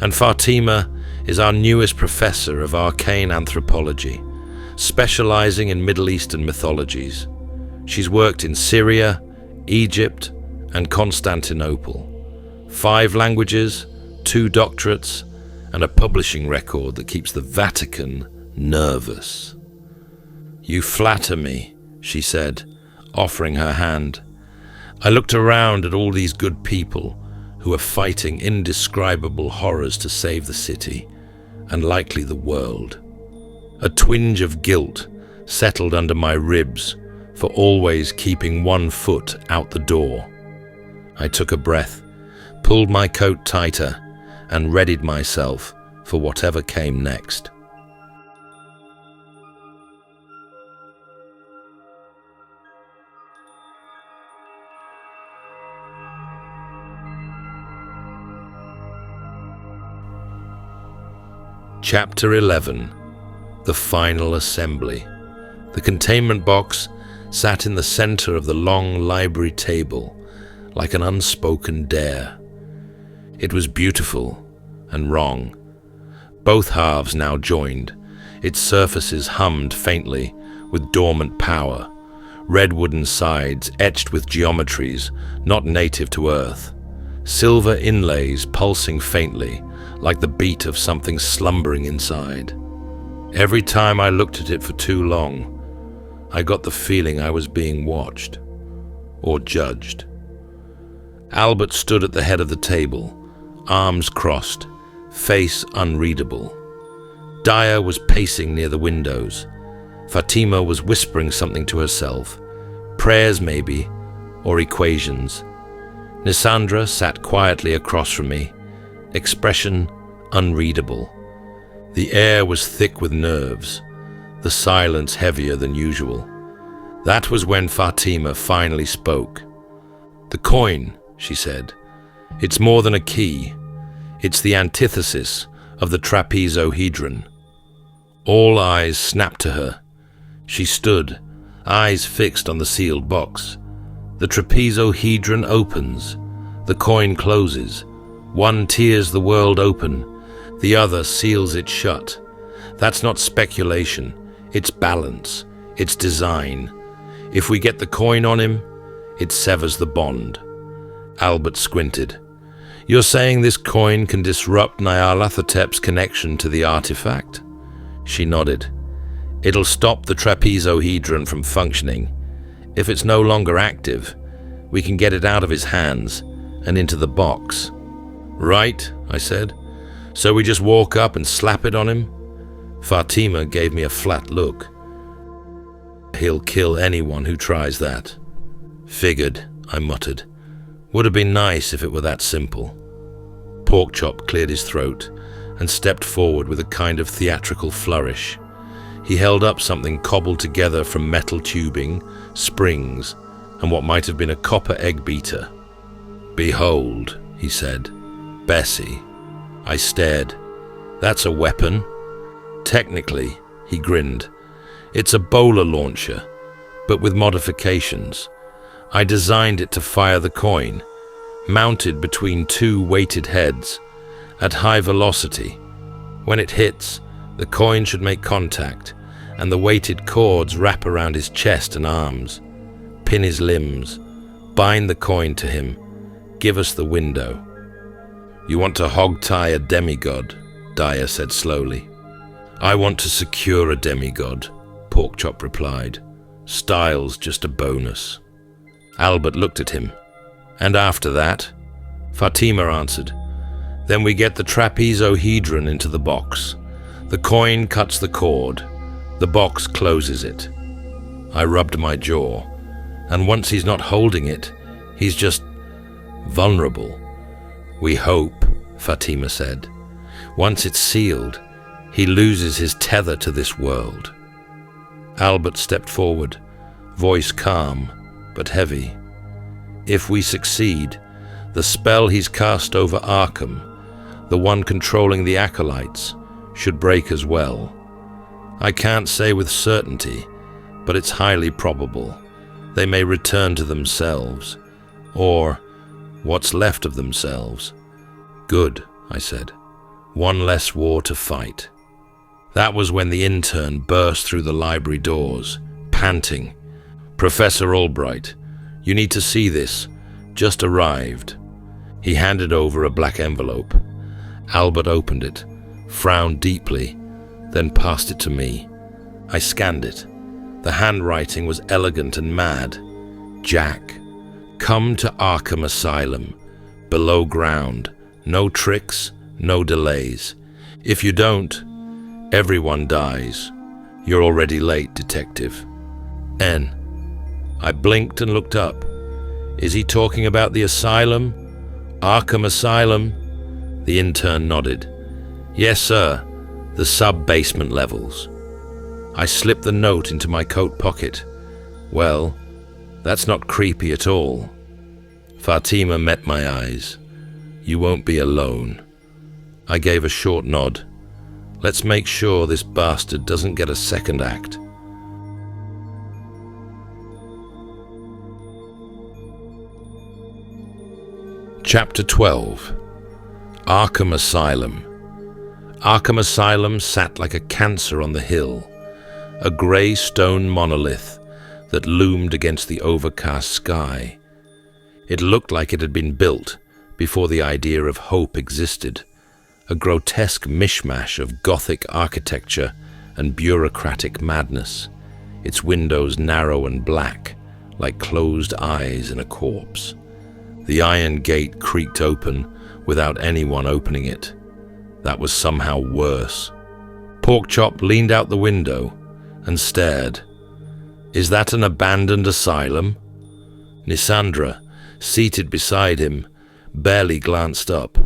B: And Fatima is our newest professor of arcane anthropology, specializing in Middle Eastern mythologies. She's worked in Syria, Egypt, and Constantinople. 5 languages, 2 doctorates, and a publishing record that keeps the Vatican nervous. "You flatter me," she said, offering her hand. I looked around at all these good people who are fighting indescribable horrors to save the city, and likely the world. A twinge of guilt settled under my ribs for always keeping one foot out the door. I took a breath, pulled my coat tighter, and readied myself for whatever came next. Chapter 11. The Final Assembly. The containment box sat in the center of the long library table, like an unspoken dare. It was beautiful and wrong. Both halves now joined. Its surfaces hummed faintly with dormant power, red wooden sides etched with geometries not native to Earth, silver inlays pulsing faintly like the beat of something slumbering inside. Every time I looked at it for too long, I got the feeling I was being watched or judged. Albert stood at the head of the table, arms crossed, face unreadable. Dyer was pacing near the windows. Fatima was whispering something to herself, prayers maybe, or equations. Nyssandra sat quietly across from me, expression unreadable. The air was thick with nerves, the silence heavier than usual. That was when Fatima finally spoke. "The coin," she said. "It's more than a key. It's the antithesis of the trapezohedron." All eyes snapped to her. She stood, eyes fixed on the sealed box. The trapezohedron opens. The coin closes. One tears the world open. The other seals it shut. That's not speculation. It's balance. It's design. If we get the coin on him, it severs the bond. Albert squinted. "You're saying this coin can disrupt Nyarlathotep's connection to the artifact?" She nodded. "It'll stop the trapezohedron from functioning. If it's no longer active, we can get it out of his hands and into the box." "Right," I said. "So we just walk up and slap it on him?" Fatima gave me a flat look. "He'll kill anyone who tries that." "Figured," I muttered. "Would have been nice if it were that simple." Porkchop cleared his throat and stepped forward with a kind of theatrical flourish. He held up something cobbled together from metal tubing, springs, and what might have been a copper egg beater. "Behold," he said. "Bessie." I stared. "That's a weapon?" "Technically," he grinned. "It's a bowler launcher, but with modifications. I designed it to fire the coin, mounted between two weighted heads, at high velocity. When it hits, the coin should make contact, and the weighted cords wrap around his chest and arms, pin his limbs, bind the coin to him, give us the window." "You want to hog-tie a demigod," Dyer said slowly. "I want to secure a demigod," Porkchop replied. "Style's just a bonus." Albert looked at him. "And after that?" Fatima answered. "Then we get the trapezohedron into the box. The coin cuts the cord. The box closes it." I rubbed my jaw. "And once he's not holding it, he's just vulnerable." "We hope," Fatima said. "Once it's sealed, he loses his tether to this world." Albert stepped forward, voice calm but heavy. "If we succeed, the spell he's cast over Arkham, the one controlling the acolytes, should break as well. I can't say with certainty, but it's highly probable. They may return to themselves, or what's left of themselves." "Good," I said. "One less war to fight." That was when the intern burst through the library doors, panting. "Professor Albright, you need to see this. Just arrived." He handed over a black envelope. Albert opened it, frowned deeply, then passed it to me. I scanned it. The handwriting was elegant and mad. "Jack, come to Arkham Asylum, below ground. No tricks, no delays. If you don't, everyone dies. You're already late, Detective. N." I blinked and looked up. "Is he talking about the asylum? Arkham Asylum?" The intern nodded. "Yes, sir. The sub-basement levels." I slipped the note into my coat pocket. "Well, that's not creepy at all." Fatima met my eyes. "You won't be alone." I gave a short nod. "Let's make sure this bastard doesn't get a second act." Chapter 12. Arkham Asylum. Arkham Asylum sat like a cancer on the hill, a grey stone monolith that loomed against the overcast sky. It looked like it had been built before the idea of hope existed, a grotesque mishmash of Gothic architecture and bureaucratic madness, its windows narrow and black, like closed eyes in a corpse. The iron gate creaked open without anyone opening it. That was somehow worse. Porkchop leaned out the window and stared. "Is that an abandoned asylum?" Nyssandra, seated beside him, barely glanced up.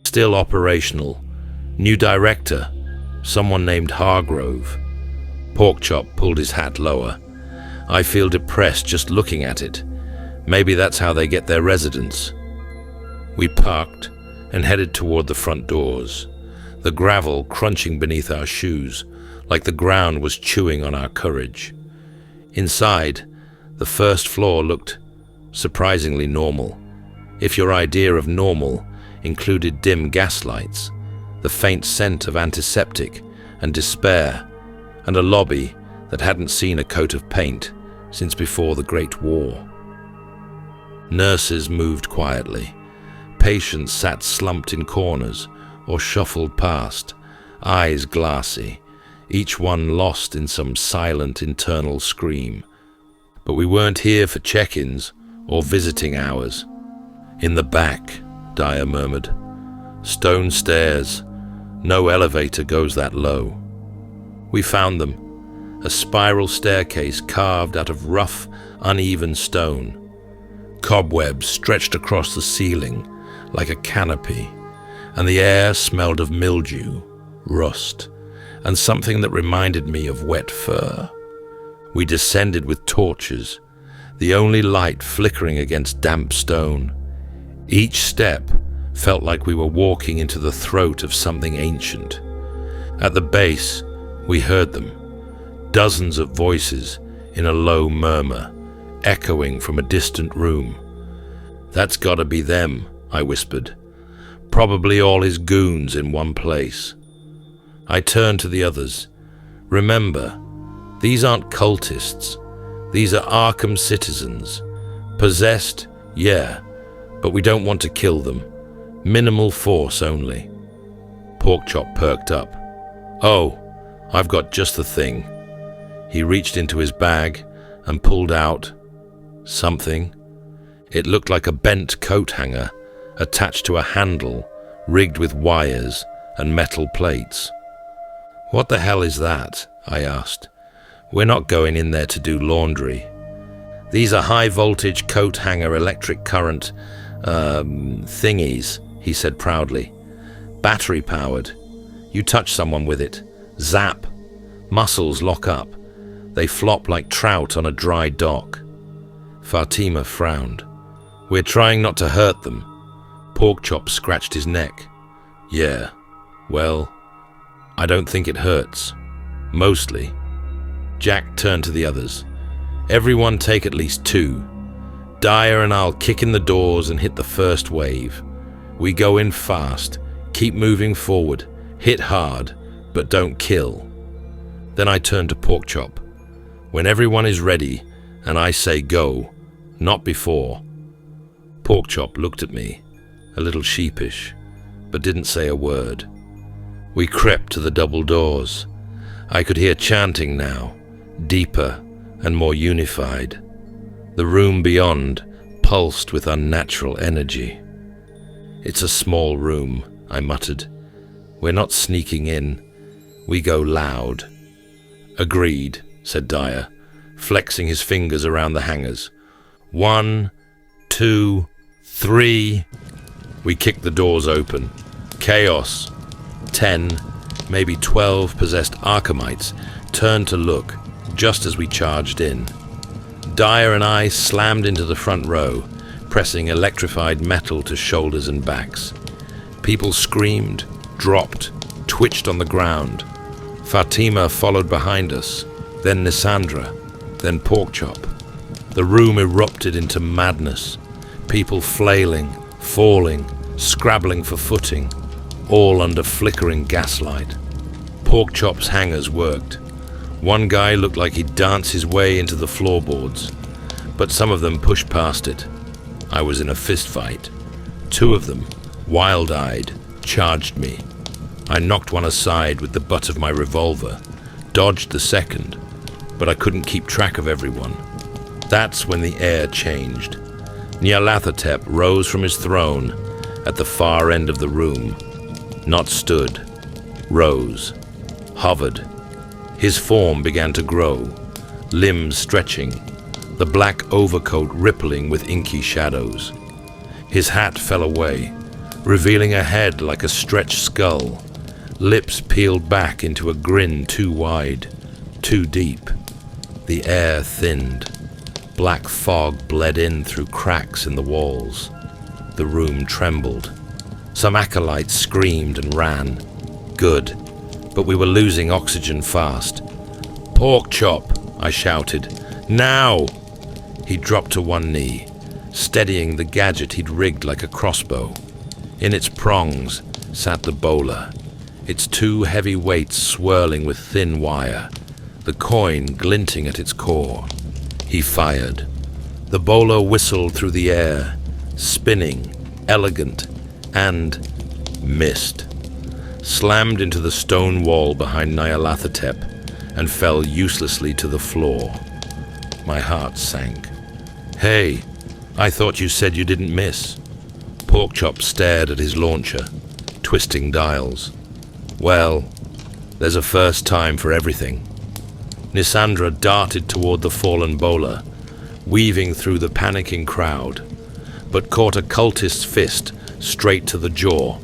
B: "Still operational. New director, someone named Hargrove." Porkchop pulled his hat lower. "I feel depressed just looking at it. Maybe that's how they get their residents." We parked and headed toward the front doors, the gravel crunching beneath our shoes, like the ground was chewing on our courage. Inside, the first floor looked surprisingly normal, if your idea of normal included dim gaslights, the faint scent of antiseptic and despair, and a lobby that hadn't seen a coat of paint since before the Great War. Nurses moved quietly. Patients sat slumped in corners or shuffled past, eyes glassy, each one lost in some silent internal scream. But we weren't here for check-ins or visiting hours. "In the back," Dyer murmured. "Stone stairs. No elevator goes that low." We found them, a spiral staircase carved out of rough, uneven stone. Cobwebs stretched across the ceiling like a canopy, and the air smelled of mildew, rust, and something that reminded me of wet fur. We descended with torches, the only light flickering against damp stone. Each step felt like we were walking into the throat of something ancient. At the base, we heard them, dozens of voices in a low murmur, echoing from a distant room. "That's gotta be them," I whispered. "Probably all his goons in one place." I turned to the others. "Remember, these aren't cultists. These are Arkham citizens. Possessed, yeah, but we don't want to kill them. Minimal force only." Porkchop perked up. "Oh, I've got just the thing." He reached into his bag and pulled out something. It looked like a bent coat hanger attached to a handle rigged with wires and metal plates. "What the hell is that?" I asked. "We're not going in there to do laundry." "These are high-voltage coat hanger electric current thingies," he said proudly. "Battery-powered. You touch someone with it. Zap. Muscles lock up. They flop like trout on a dry dock." Fatima frowned. "We're trying not to hurt them." Porkchop scratched his neck. "Yeah, well, I don't think it hurts. Mostly." Jack turned to the others. "Everyone take at least 2. Dyer and I'll kick in the doors and hit the first wave. We go in fast, keep moving forward, hit hard, but don't kill." Then I turned to Porkchop. "When everyone is ready and I say go, not before." Porkchop looked at me, a little sheepish, but didn't say a word. We crept to the double doors. I could hear chanting now, deeper and more unified. The room beyond pulsed with unnatural energy. "It's a small room," I muttered. "We're not sneaking in. We go loud." "Agreed," said Dyer, flexing his fingers around the hangers. 1, 2, 3. We kicked the doors open. Chaos. 10, maybe 12 possessed Arkhamites turned to look just as we charged in. Dyer and I slammed into the front row, pressing electrified metal to shoulders and backs. People screamed, dropped, twitched on the ground. Fatima followed behind us, then Nyssandra, then Porkchop. The room erupted into madness, people flailing, falling, scrabbling for footing, all under flickering gaslight. Porkchop's hangers worked. One guy looked like he'd dance his way into the floorboards, but some of them pushed past it. I was in a fist fight. 2 of them, wild-eyed, charged me. I knocked one aside with the butt of my revolver, dodged the second, but I couldn't keep track of everyone. That's when the air changed. Nyarlathotep rose from his throne at the far end of the room. Not stood, rose, hovered. His form began to grow, limbs stretching, the black overcoat rippling with inky shadows. His hat fell away, revealing a head like a stretched skull, lips peeled back into a grin too wide, too deep. The air thinned. Black fog bled in through cracks in the walls. The room trembled. Some acolytes screamed and ran. Good, but we were losing oxygen fast. "Porkchop," I shouted. "Now!" He dropped to one knee, steadying the gadget he'd rigged like a crossbow. In its prongs sat the bowler, its 2 heavy weights swirling with thin wire, the coin glinting at its core. He fired. The bowler whistled through the air, spinning, elegant, and missed. Slammed into the stone wall behind Nyarlathotep and fell uselessly to the floor. My heart sank. "Hey, I thought you said you didn't miss." Porkchop stared at his launcher, twisting dials. "Well, there's a first time for everything." Nyssandra darted toward the fallen bowler, weaving through the panicking crowd, but caught a cultist's fist straight to the jaw.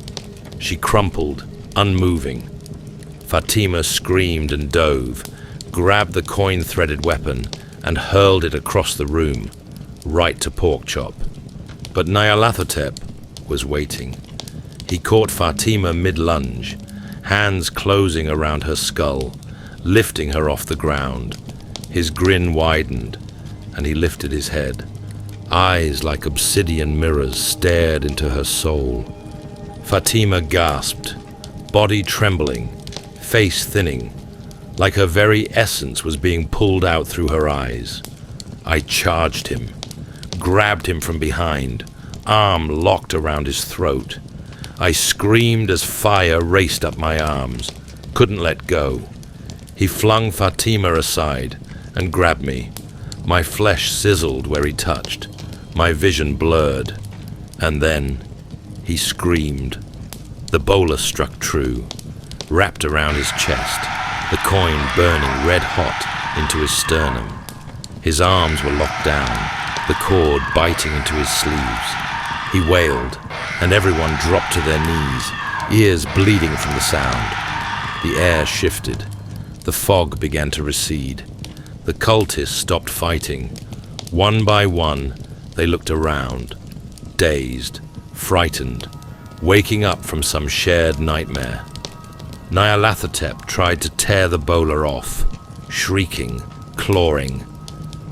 B: She crumpled, unmoving. Fatima screamed and dove, grabbed the coin-threaded weapon, and hurled it across the room, right to Porkchop. But Nyarlathotep was waiting. He caught Fatima mid-lunge, hands closing around her skull, lifting her off the ground. His grin widened, and he lifted his head. Eyes like obsidian mirrors stared into her soul. Fatima gasped, body trembling, face thinning, like her very essence was being pulled out through her eyes. I charged him, grabbed him from behind, arm locked around his throat. I screamed as fire raced up my arms, couldn't let go. He flung Fatima aside and grabbed me. My flesh sizzled where he touched, my vision blurred. And then he screamed. The bowler struck true, wrapped around his chest, the coin burning red hot into his sternum. His arms were locked down, the cord biting into his sleeves. He wailed, and everyone dropped to their knees, ears bleeding from the sound. The air shifted. The fog began to recede. The cultists stopped fighting. One by one, they looked around, dazed, frightened, waking up from some shared nightmare. Nyarlathotep tried to tear the bowler off, shrieking, clawing.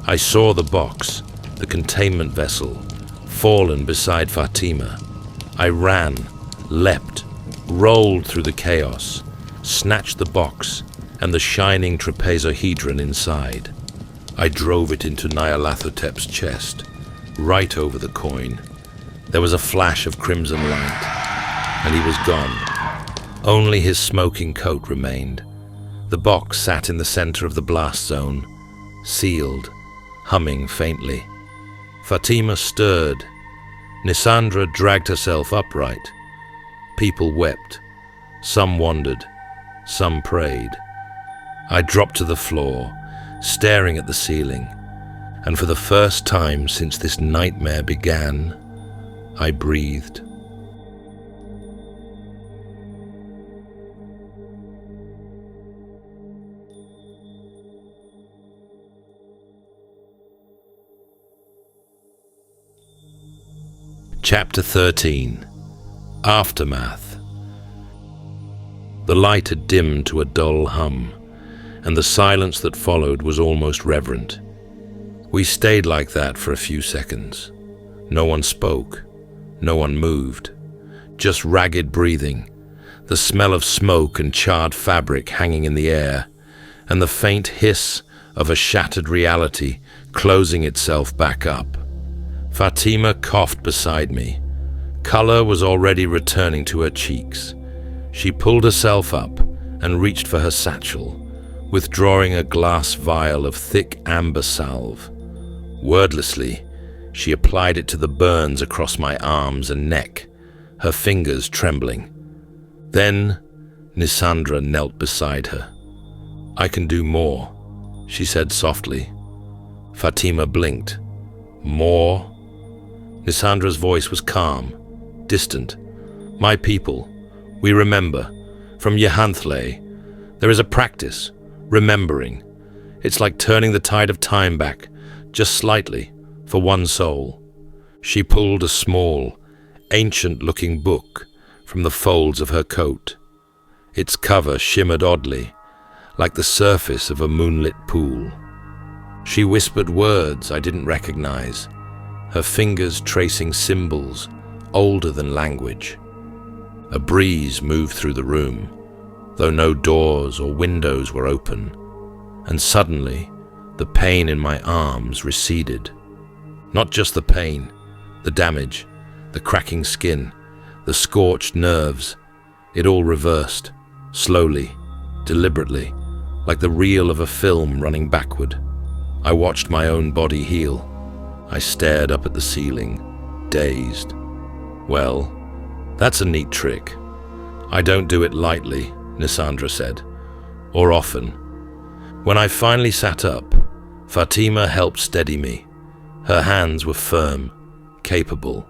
B: I saw the box, the containment vessel, fallen beside Fatima. I ran, leapt, rolled through the chaos, snatched the box and the shining trapezohedron inside. I drove it into Nyarlathotep's chest, right over the coin. There was a flash of crimson light, and he was gone. Only his smoking coat remained. The box sat in the center of the blast zone, sealed, humming faintly. Fatima stirred. Nyssandra dragged herself upright. People wept. Some wondered. Some prayed. I dropped to the floor, staring at the ceiling, and for the first time since this nightmare began, I breathed. Chapter 13. Aftermath. The light had dimmed to a dull hum, and the silence that followed was almost reverent. We stayed like that for a few seconds. No one spoke, no one moved, just ragged breathing, the smell of smoke and charred fabric hanging in the air, and the faint hiss of a shattered reality closing itself back up. Fatima coughed beside me. Color was already returning to her cheeks. She pulled herself up and reached for her satchel, withdrawing a glass vial of thick amber salve. Wordlessly, she applied it to the burns across my arms and neck, her fingers trembling. Then, Nyssandra knelt beside her. "I can do more," she said softly. Fatima blinked. "More?" Nyssandra's voice was calm, distant. "My people, we remember. From Yhanthle, there is a practice, remembering. It's like turning the tide of time back, just slightly, for one soul." She pulled a small, ancient-looking book from the folds of her coat. Its cover shimmered oddly, like the surface of a moonlit pool. She whispered words I didn't recognize, her fingers tracing symbols older than language. A breeze moved through the room, though no doors or windows were open, and suddenly the pain in my arms receded. Not just the pain, the damage, the cracking skin, the scorched nerves. It all reversed, slowly, deliberately, like the reel of a film running backward. I watched my own body heal. I stared up at the ceiling, dazed. "Well, that's a neat trick. I don't do it lightly," Nyssandra said, "or often." When I finally sat up, Fatima helped steady me. Her hands were firm, capable.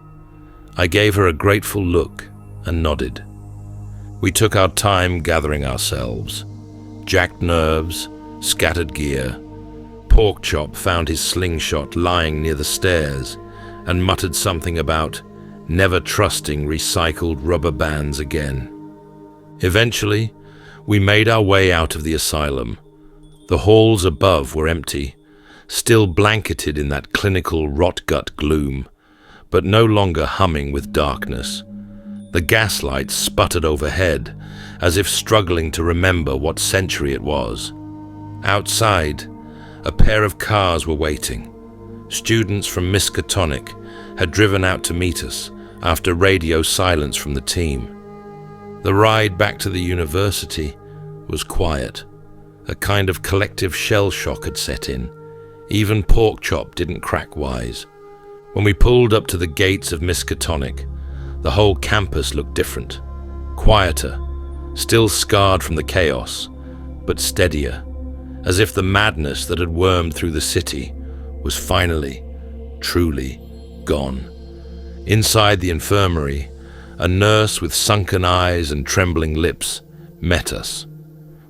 B: I gave her a grateful look and nodded. We took our time gathering ourselves. Jacked nerves, scattered gear. Porkchop found his slingshot lying near the stairs and muttered something about never trusting recycled rubber bands again. Eventually, we made our way out of the asylum. The halls above were empty, still blanketed in that clinical rot-gut gloom, but no longer humming with darkness. The gaslights sputtered overhead, as if struggling to remember what century it was. Outside, a pair of cars were waiting. Students from Miskatonic had driven out to meet us after radio silence from the team. The ride back to the university was quiet. A kind of collective shell shock had set in. Even Porkchop didn't crack wise. When we pulled up to the gates of Miskatonic, the whole campus looked different. Quieter, still scarred from the chaos, but steadier, as if the madness that had wormed through the city was finally, truly gone. Inside the infirmary, a nurse with sunken eyes and trembling lips met us.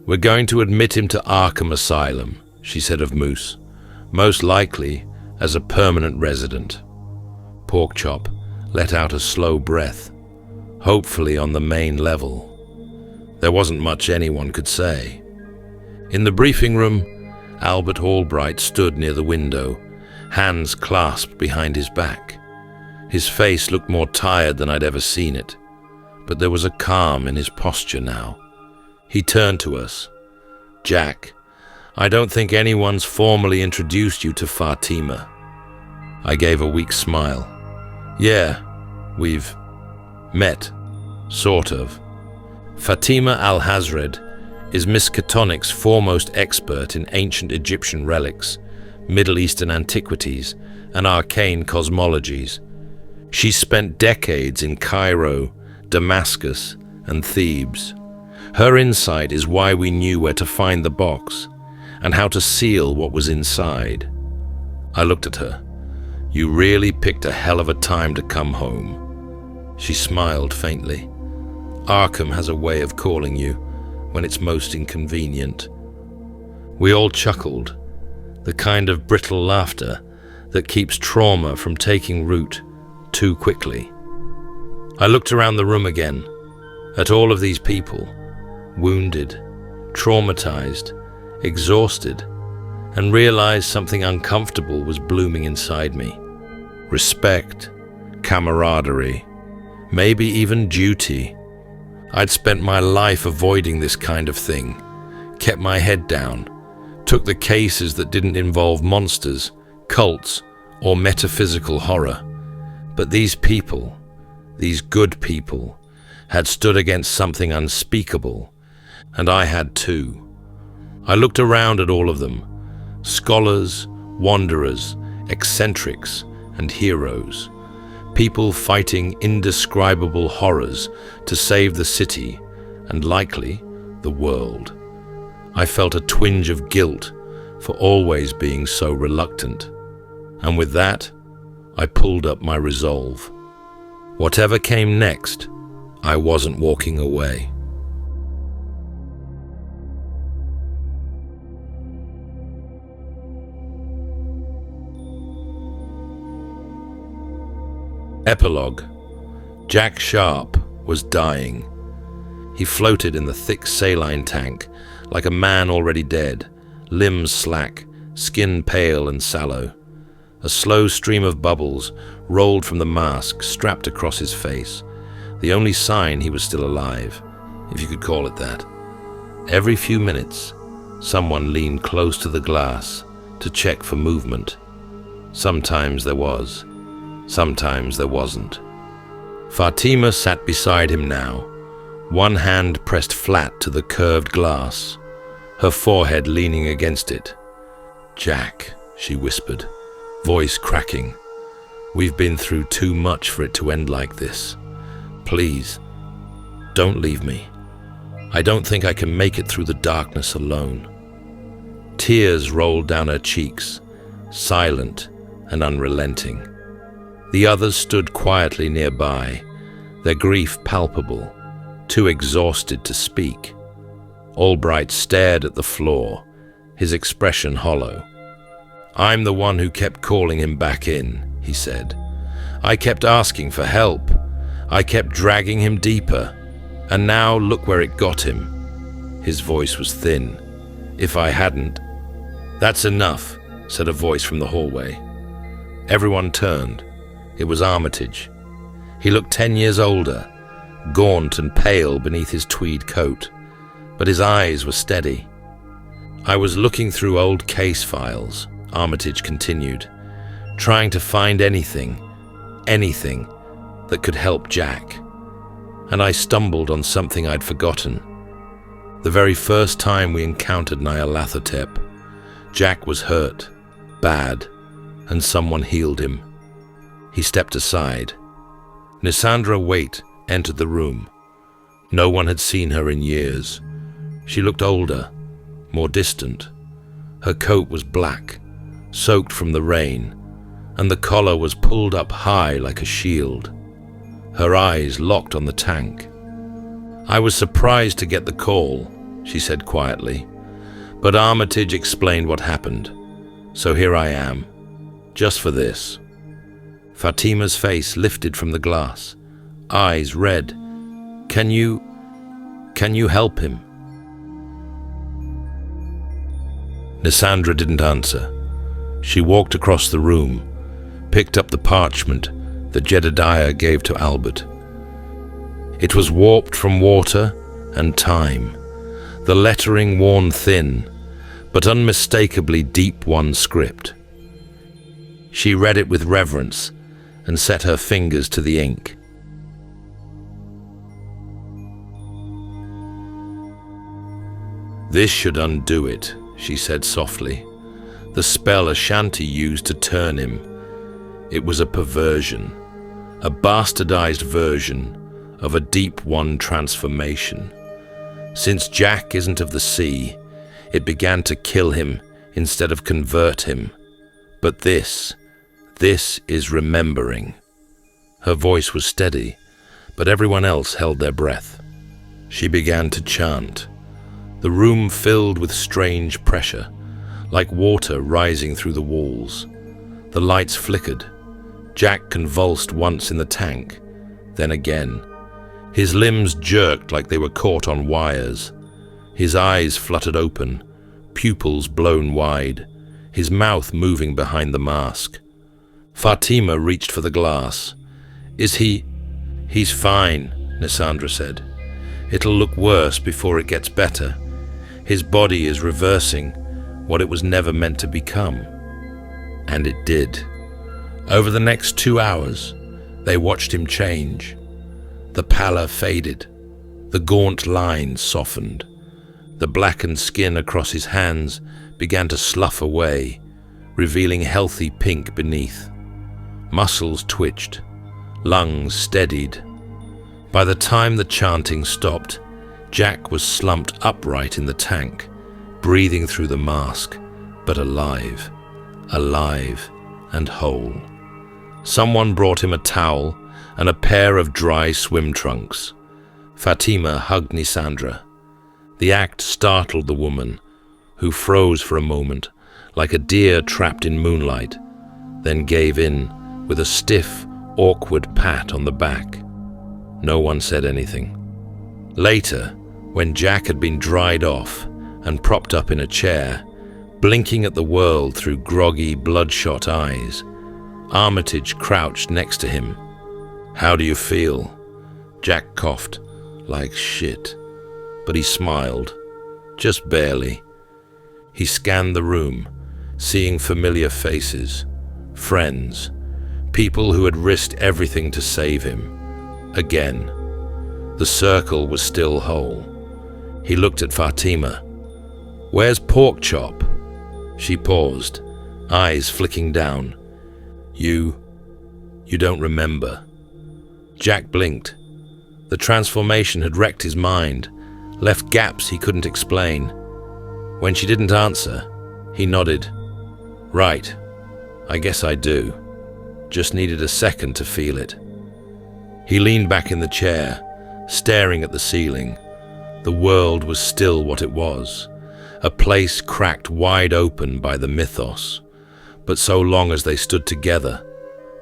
B: "We're going to admit him to Arkham Asylum," she said of Moose, "most likely as a permanent resident." Porkchop let out a slow breath, hopefully on the main level. There wasn't much anyone could say. In the briefing room, Albert Albright stood near the window, hands clasped behind his back. His face looked more tired than I'd ever seen it, but there was a calm in his posture now. He turned to us. "Jack, I don't think anyone's formally introduced you to Fatima." I gave a weak smile. "Yeah, we've met, sort of. Fatima Al-Hazred is Miskatonic's foremost expert in ancient Egyptian relics, Middle Eastern antiquities, and arcane cosmologies. She's spent decades in Cairo, Damascus, and Thebes. Her insight is why we knew where to find the box and how to seal what was inside." I looked at her. "You really picked a hell of a time to come home." She smiled faintly. "Arkham has a way of calling you when it's most inconvenient." We all chuckled, the kind of brittle laughter that keeps trauma from taking root too quickly. I looked around the room again, at all of these people, wounded, traumatized, exhausted, and realized something uncomfortable was blooming inside me. Respect, camaraderie, maybe even duty. I'd spent my life avoiding this kind of thing, kept my head down, took the cases that didn't involve monsters, cults, or metaphysical horror. But these people, these good people, had stood against something unspeakable, and I had too. I looked around at all of them, scholars, wanderers, eccentrics, and heroes. People fighting indescribable horrors to save the city, and likely the world. I felt a twinge of guilt for always being so reluctant. And with that, I pulled up my resolve. Whatever came next, I wasn't walking away. Epilogue. Jack Sharpe was dying. He floated in the thick saline tank like a man already dead, limbs slack, skin pale and sallow. A slow stream of bubbles rolled from the mask strapped across his face, the only sign he was still alive, if you could call it that. Every few minutes, someone leaned close to the glass to check for movement. Sometimes there was. Sometimes there wasn't. Fatima sat beside him now, one hand pressed flat to the curved glass, her forehead leaning against it. "Jack," she whispered, voice cracking. "We've been through too much for it to end like this. Please, don't leave me. I don't think I can make it through the darkness alone." Tears rolled down her cheeks, silent and unrelenting. The others stood quietly nearby, their grief palpable, too exhausted to speak. Albright stared at the floor, his expression hollow. "I'm the one who kept calling him back in," he said. "I kept asking for help. I kept dragging him deeper. And now look where it got him." His voice was thin. "If I hadn't—" "That's enough," said a voice from the hallway. Everyone turned. It was Armitage. He looked 10 years older, gaunt and pale beneath his tweed coat, but his eyes were steady. "I was looking through old case files," Armitage continued, "trying to find anything that could help Jack. And I stumbled on something I'd forgotten. The very first time we encountered Nyarlathotep, Jack was hurt, bad, and someone healed him." He stepped aside. Nyssandra Waite entered the room. No one had seen her in years. She looked older, more distant. Her coat was black, soaked from the rain, and the collar was pulled up high like a shield. Her eyes locked on the tank. "I was surprised to get the call," she said quietly, "but Armitage explained what happened. So here I am, just for this." Fatima's face lifted from the glass, eyes red. Can you help him?" Nyssandra didn't answer. She walked across the room, picked up the parchment that Jedediah gave to Albert. It was warped from water and time, the lettering worn thin, but unmistakably deep one script. She read it with reverence and set her fingers to the ink. "This should undo it," she said softly. "The spell Ashanti used to turn him. It was a perversion, a bastardized version of a deep one transformation. Since Jack isn't of the sea, it began to kill him instead of convert him. But this is remembering." Her voice was steady, but everyone else held their breath. She began to chant. The room filled with strange pressure, like water rising through the walls. The lights flickered. Jack convulsed once in the tank, then again. His limbs jerked like they were caught on wires. His eyes fluttered open, pupils blown wide, his mouth moving behind the mask. Fatima reached for the glass. He's fine," Nyssandra said. "It'll look worse before it gets better. His body is reversing what it was never meant to become." And it did. Over the next 2 hours, they watched him change. The pallor faded. The gaunt lines softened. The blackened skin across his hands began to slough away, revealing healthy pink beneath. Muscles twitched. Lungs steadied. By the time the chanting stopped, Jack was slumped upright in the tank, breathing through the mask, but alive and whole. Someone brought him a towel and a pair of dry swim trunks. Fatima hugged Nyssandra. The act startled the woman, who froze for a moment, like a deer trapped in moonlight, then gave in with a stiff, awkward pat on the back. No one said anything. Later, when Jack had been dried off and propped up in a chair, blinking at the world through groggy, bloodshot eyes, Armitage crouched next to him. "How do you feel?" Jack coughed. "Like shit." But he smiled. Just barely. He scanned the room, seeing familiar faces, friends, people who had risked everything to save him. Again. The circle was still whole. He looked at Fatima. "Where's Porkchop?" She paused, eyes flicking down. You don't remember." Jack blinked. The transformation had wrecked his mind, left gaps he couldn't explain. When she didn't answer, he nodded. "Right, I guess I do. Just needed a second to feel it." He leaned back in the chair, staring at the ceiling. The world was still what it was, a place cracked wide open by the Mythos. But so long as they stood together,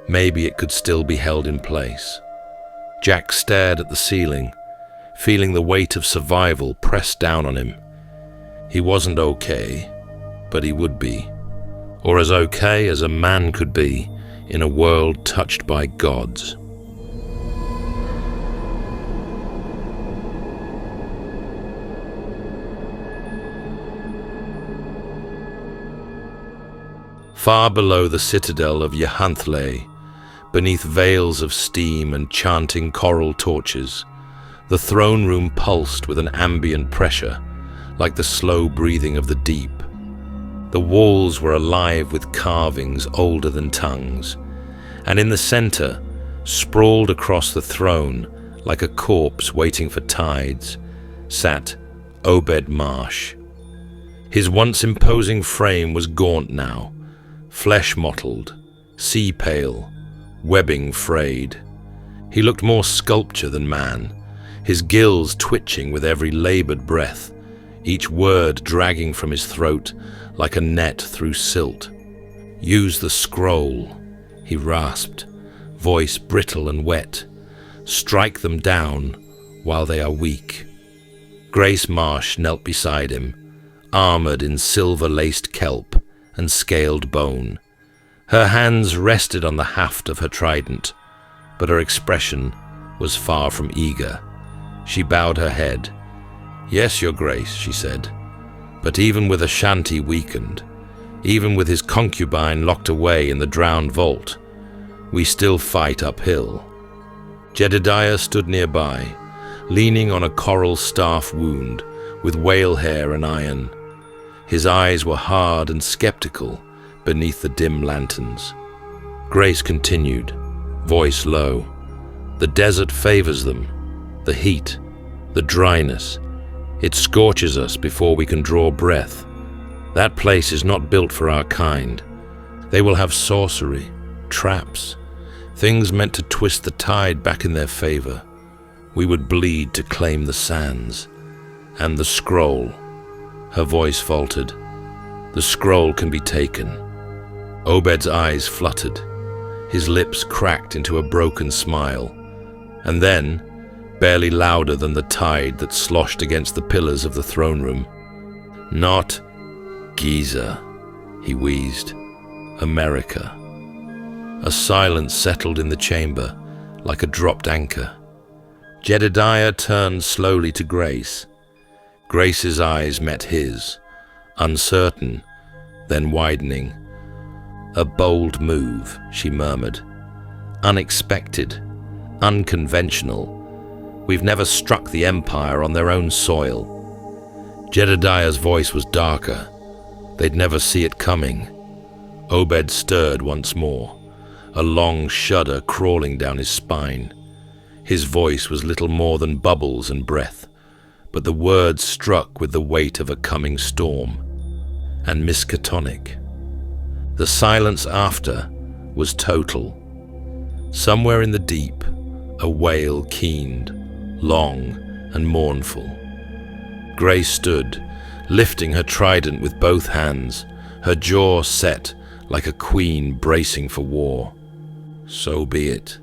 B: maybe it could still be held in place. Jack stared at the ceiling, feeling the weight of survival press down on him. He wasn't okay, but he would be, or as okay as a man could be in a world touched by gods. Far below the citadel of Nyssandra, beneath veils of steam and chanting coral torches, the throne room pulsed with an ambient pressure, like the slow breathing of the deep. The walls were alive with carvings older than tongues, and in the center, sprawled across the throne like a corpse waiting for tides, sat Obed Marsh. His once imposing frame was gaunt now, flesh-mottled, sea-pale, webbing frayed. He looked more sculpture than man, his gills twitching with every labored breath, each word dragging from his throat like a net through silt. "Use the scroll," he rasped, voice brittle and wet. "Strike them down while they are weak." Grace Marsh knelt beside him, armored in silver-laced kelp and scaled bone. Her hands rested on the haft of her trident, but her expression was far from eager. She bowed her head. "Yes, Your Grace," she said, "but even with Ashanti weakened, even with his concubine locked away in the drowned vault, we still fight uphill." Jedediah stood nearby, leaning on a coral staff wound with whale hair and iron. His eyes were hard and skeptical beneath the dim lanterns. Grace continued, voice low. "The desert favors them, the heat, the dryness. It scorches us before we can draw breath. That place is not built for our kind. They will have sorcery, traps, things meant to twist the tide back in their favor. We would bleed to claim the sands. And the scroll," her voice faltered, "the scroll can be taken." Obed's eyes fluttered. His lips cracked into a broken smile. And then, barely louder than the tide that sloshed against the pillars of the throne room, "Not Giza," he wheezed. "America." A silence settled in the chamber, like a dropped anchor. Jedediah turned slowly to Grace. Grace's eyes met his, uncertain, then widening. "A bold move," she murmured. "Unexpected, unconventional. We've never struck the Empire on their own soil." Jedediah's voice was darker. They'd never see it coming. Obed stirred once more, a long shudder crawling down his spine. His voice was little more than bubbles and breath, but the words struck with the weight of a coming storm. And Miskatonic. The silence after was total. Somewhere in the deep, a wail keened, long and mournful. Grace stood, lifting her trident with both hands, her jaw set like a queen bracing for war. So be it.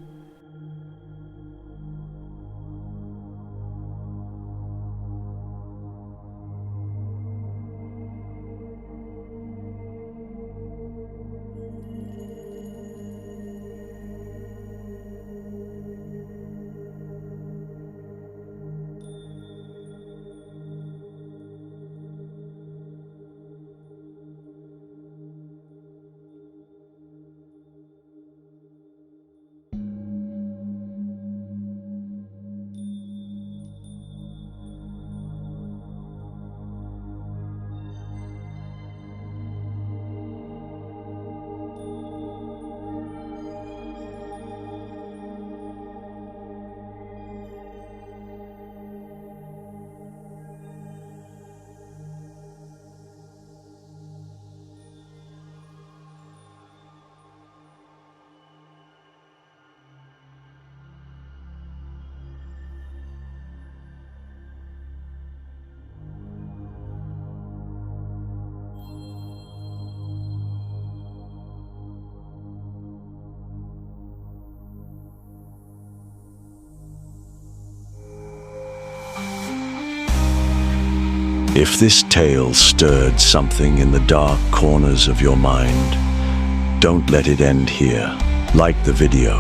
A: If this tale stirred something in the dark corners of your mind, don't let it end here. Like the video,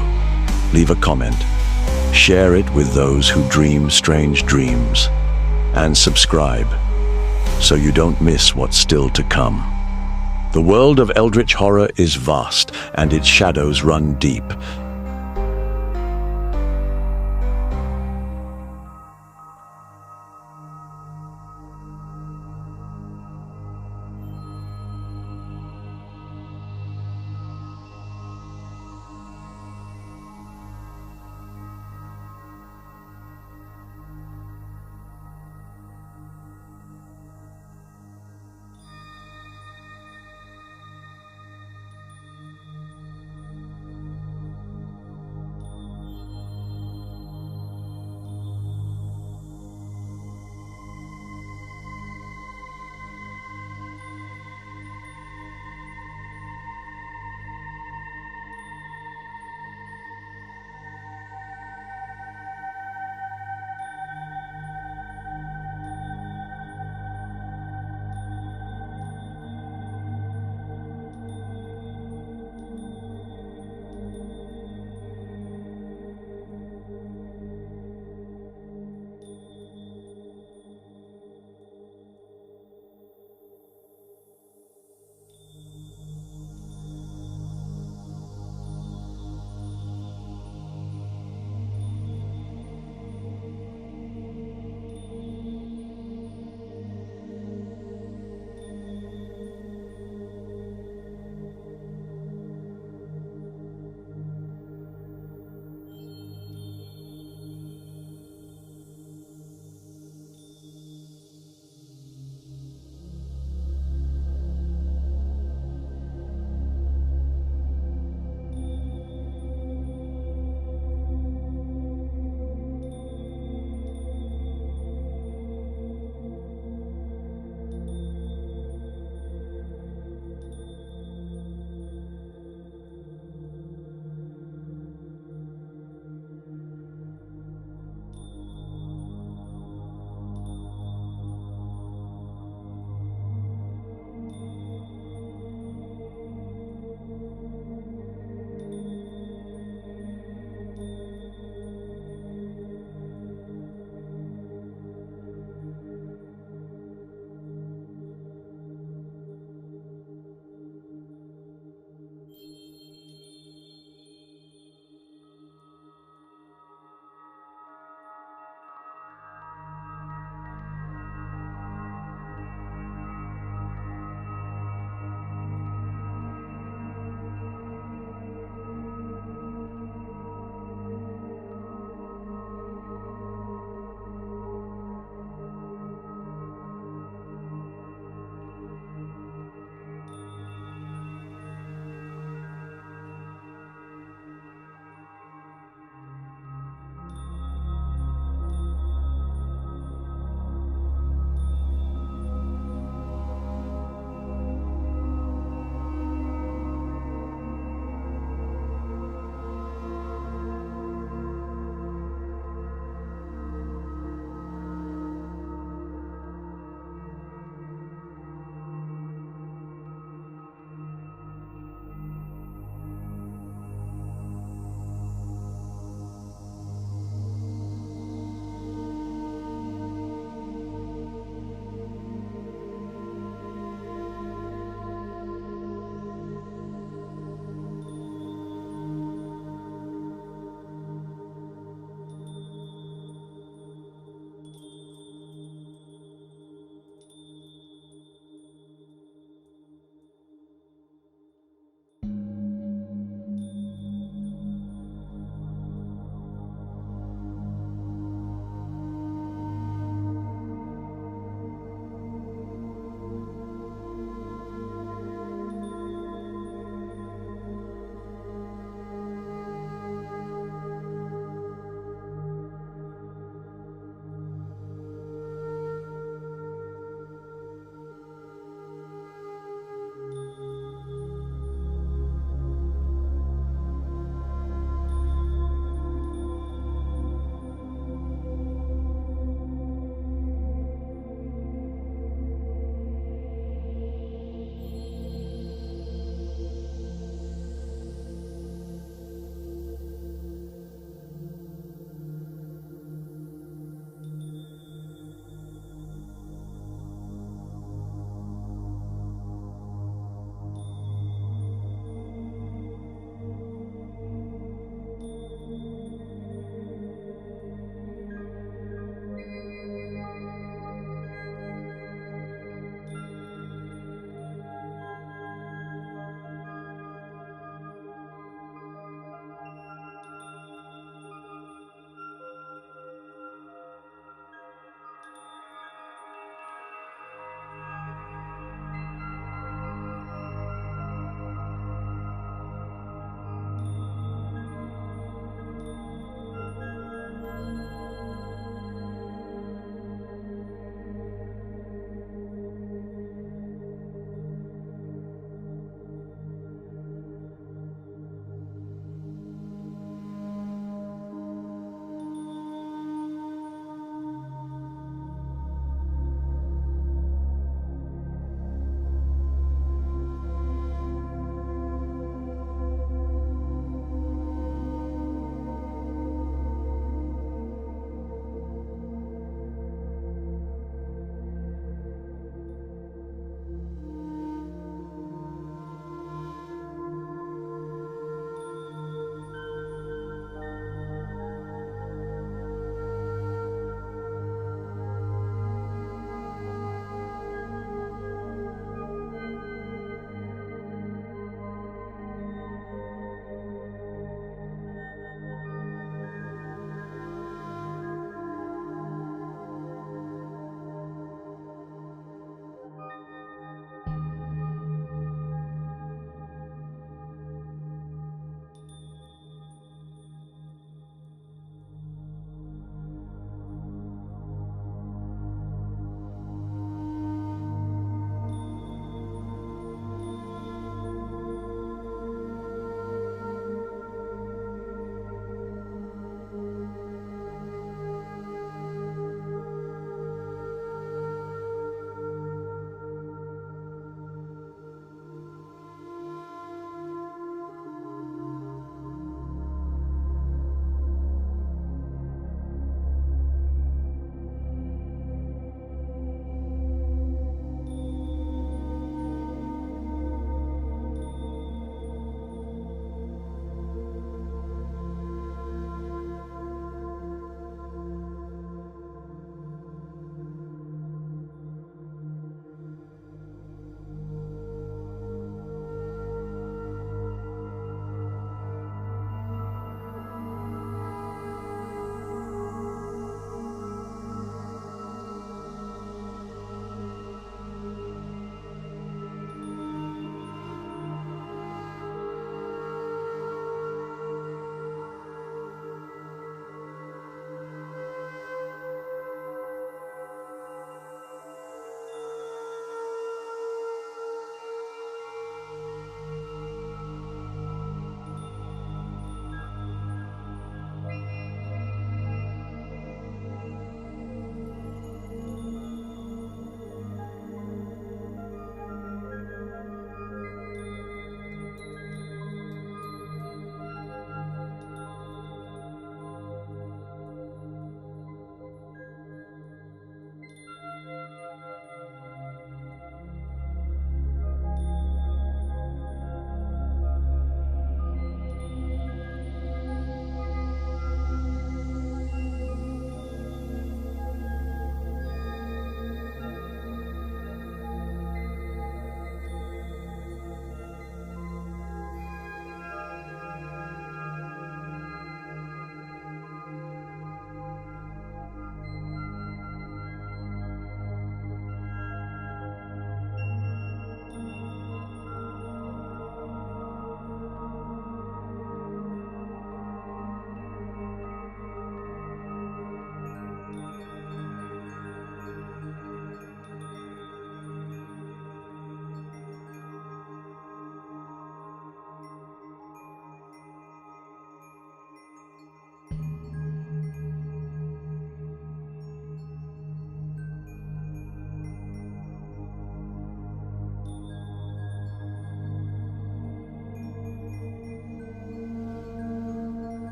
A: leave a comment, share it with those who dream strange dreams, and subscribe so you don't miss what's still to come. The world of Eldritch Horror is vast, and its shadows run deep,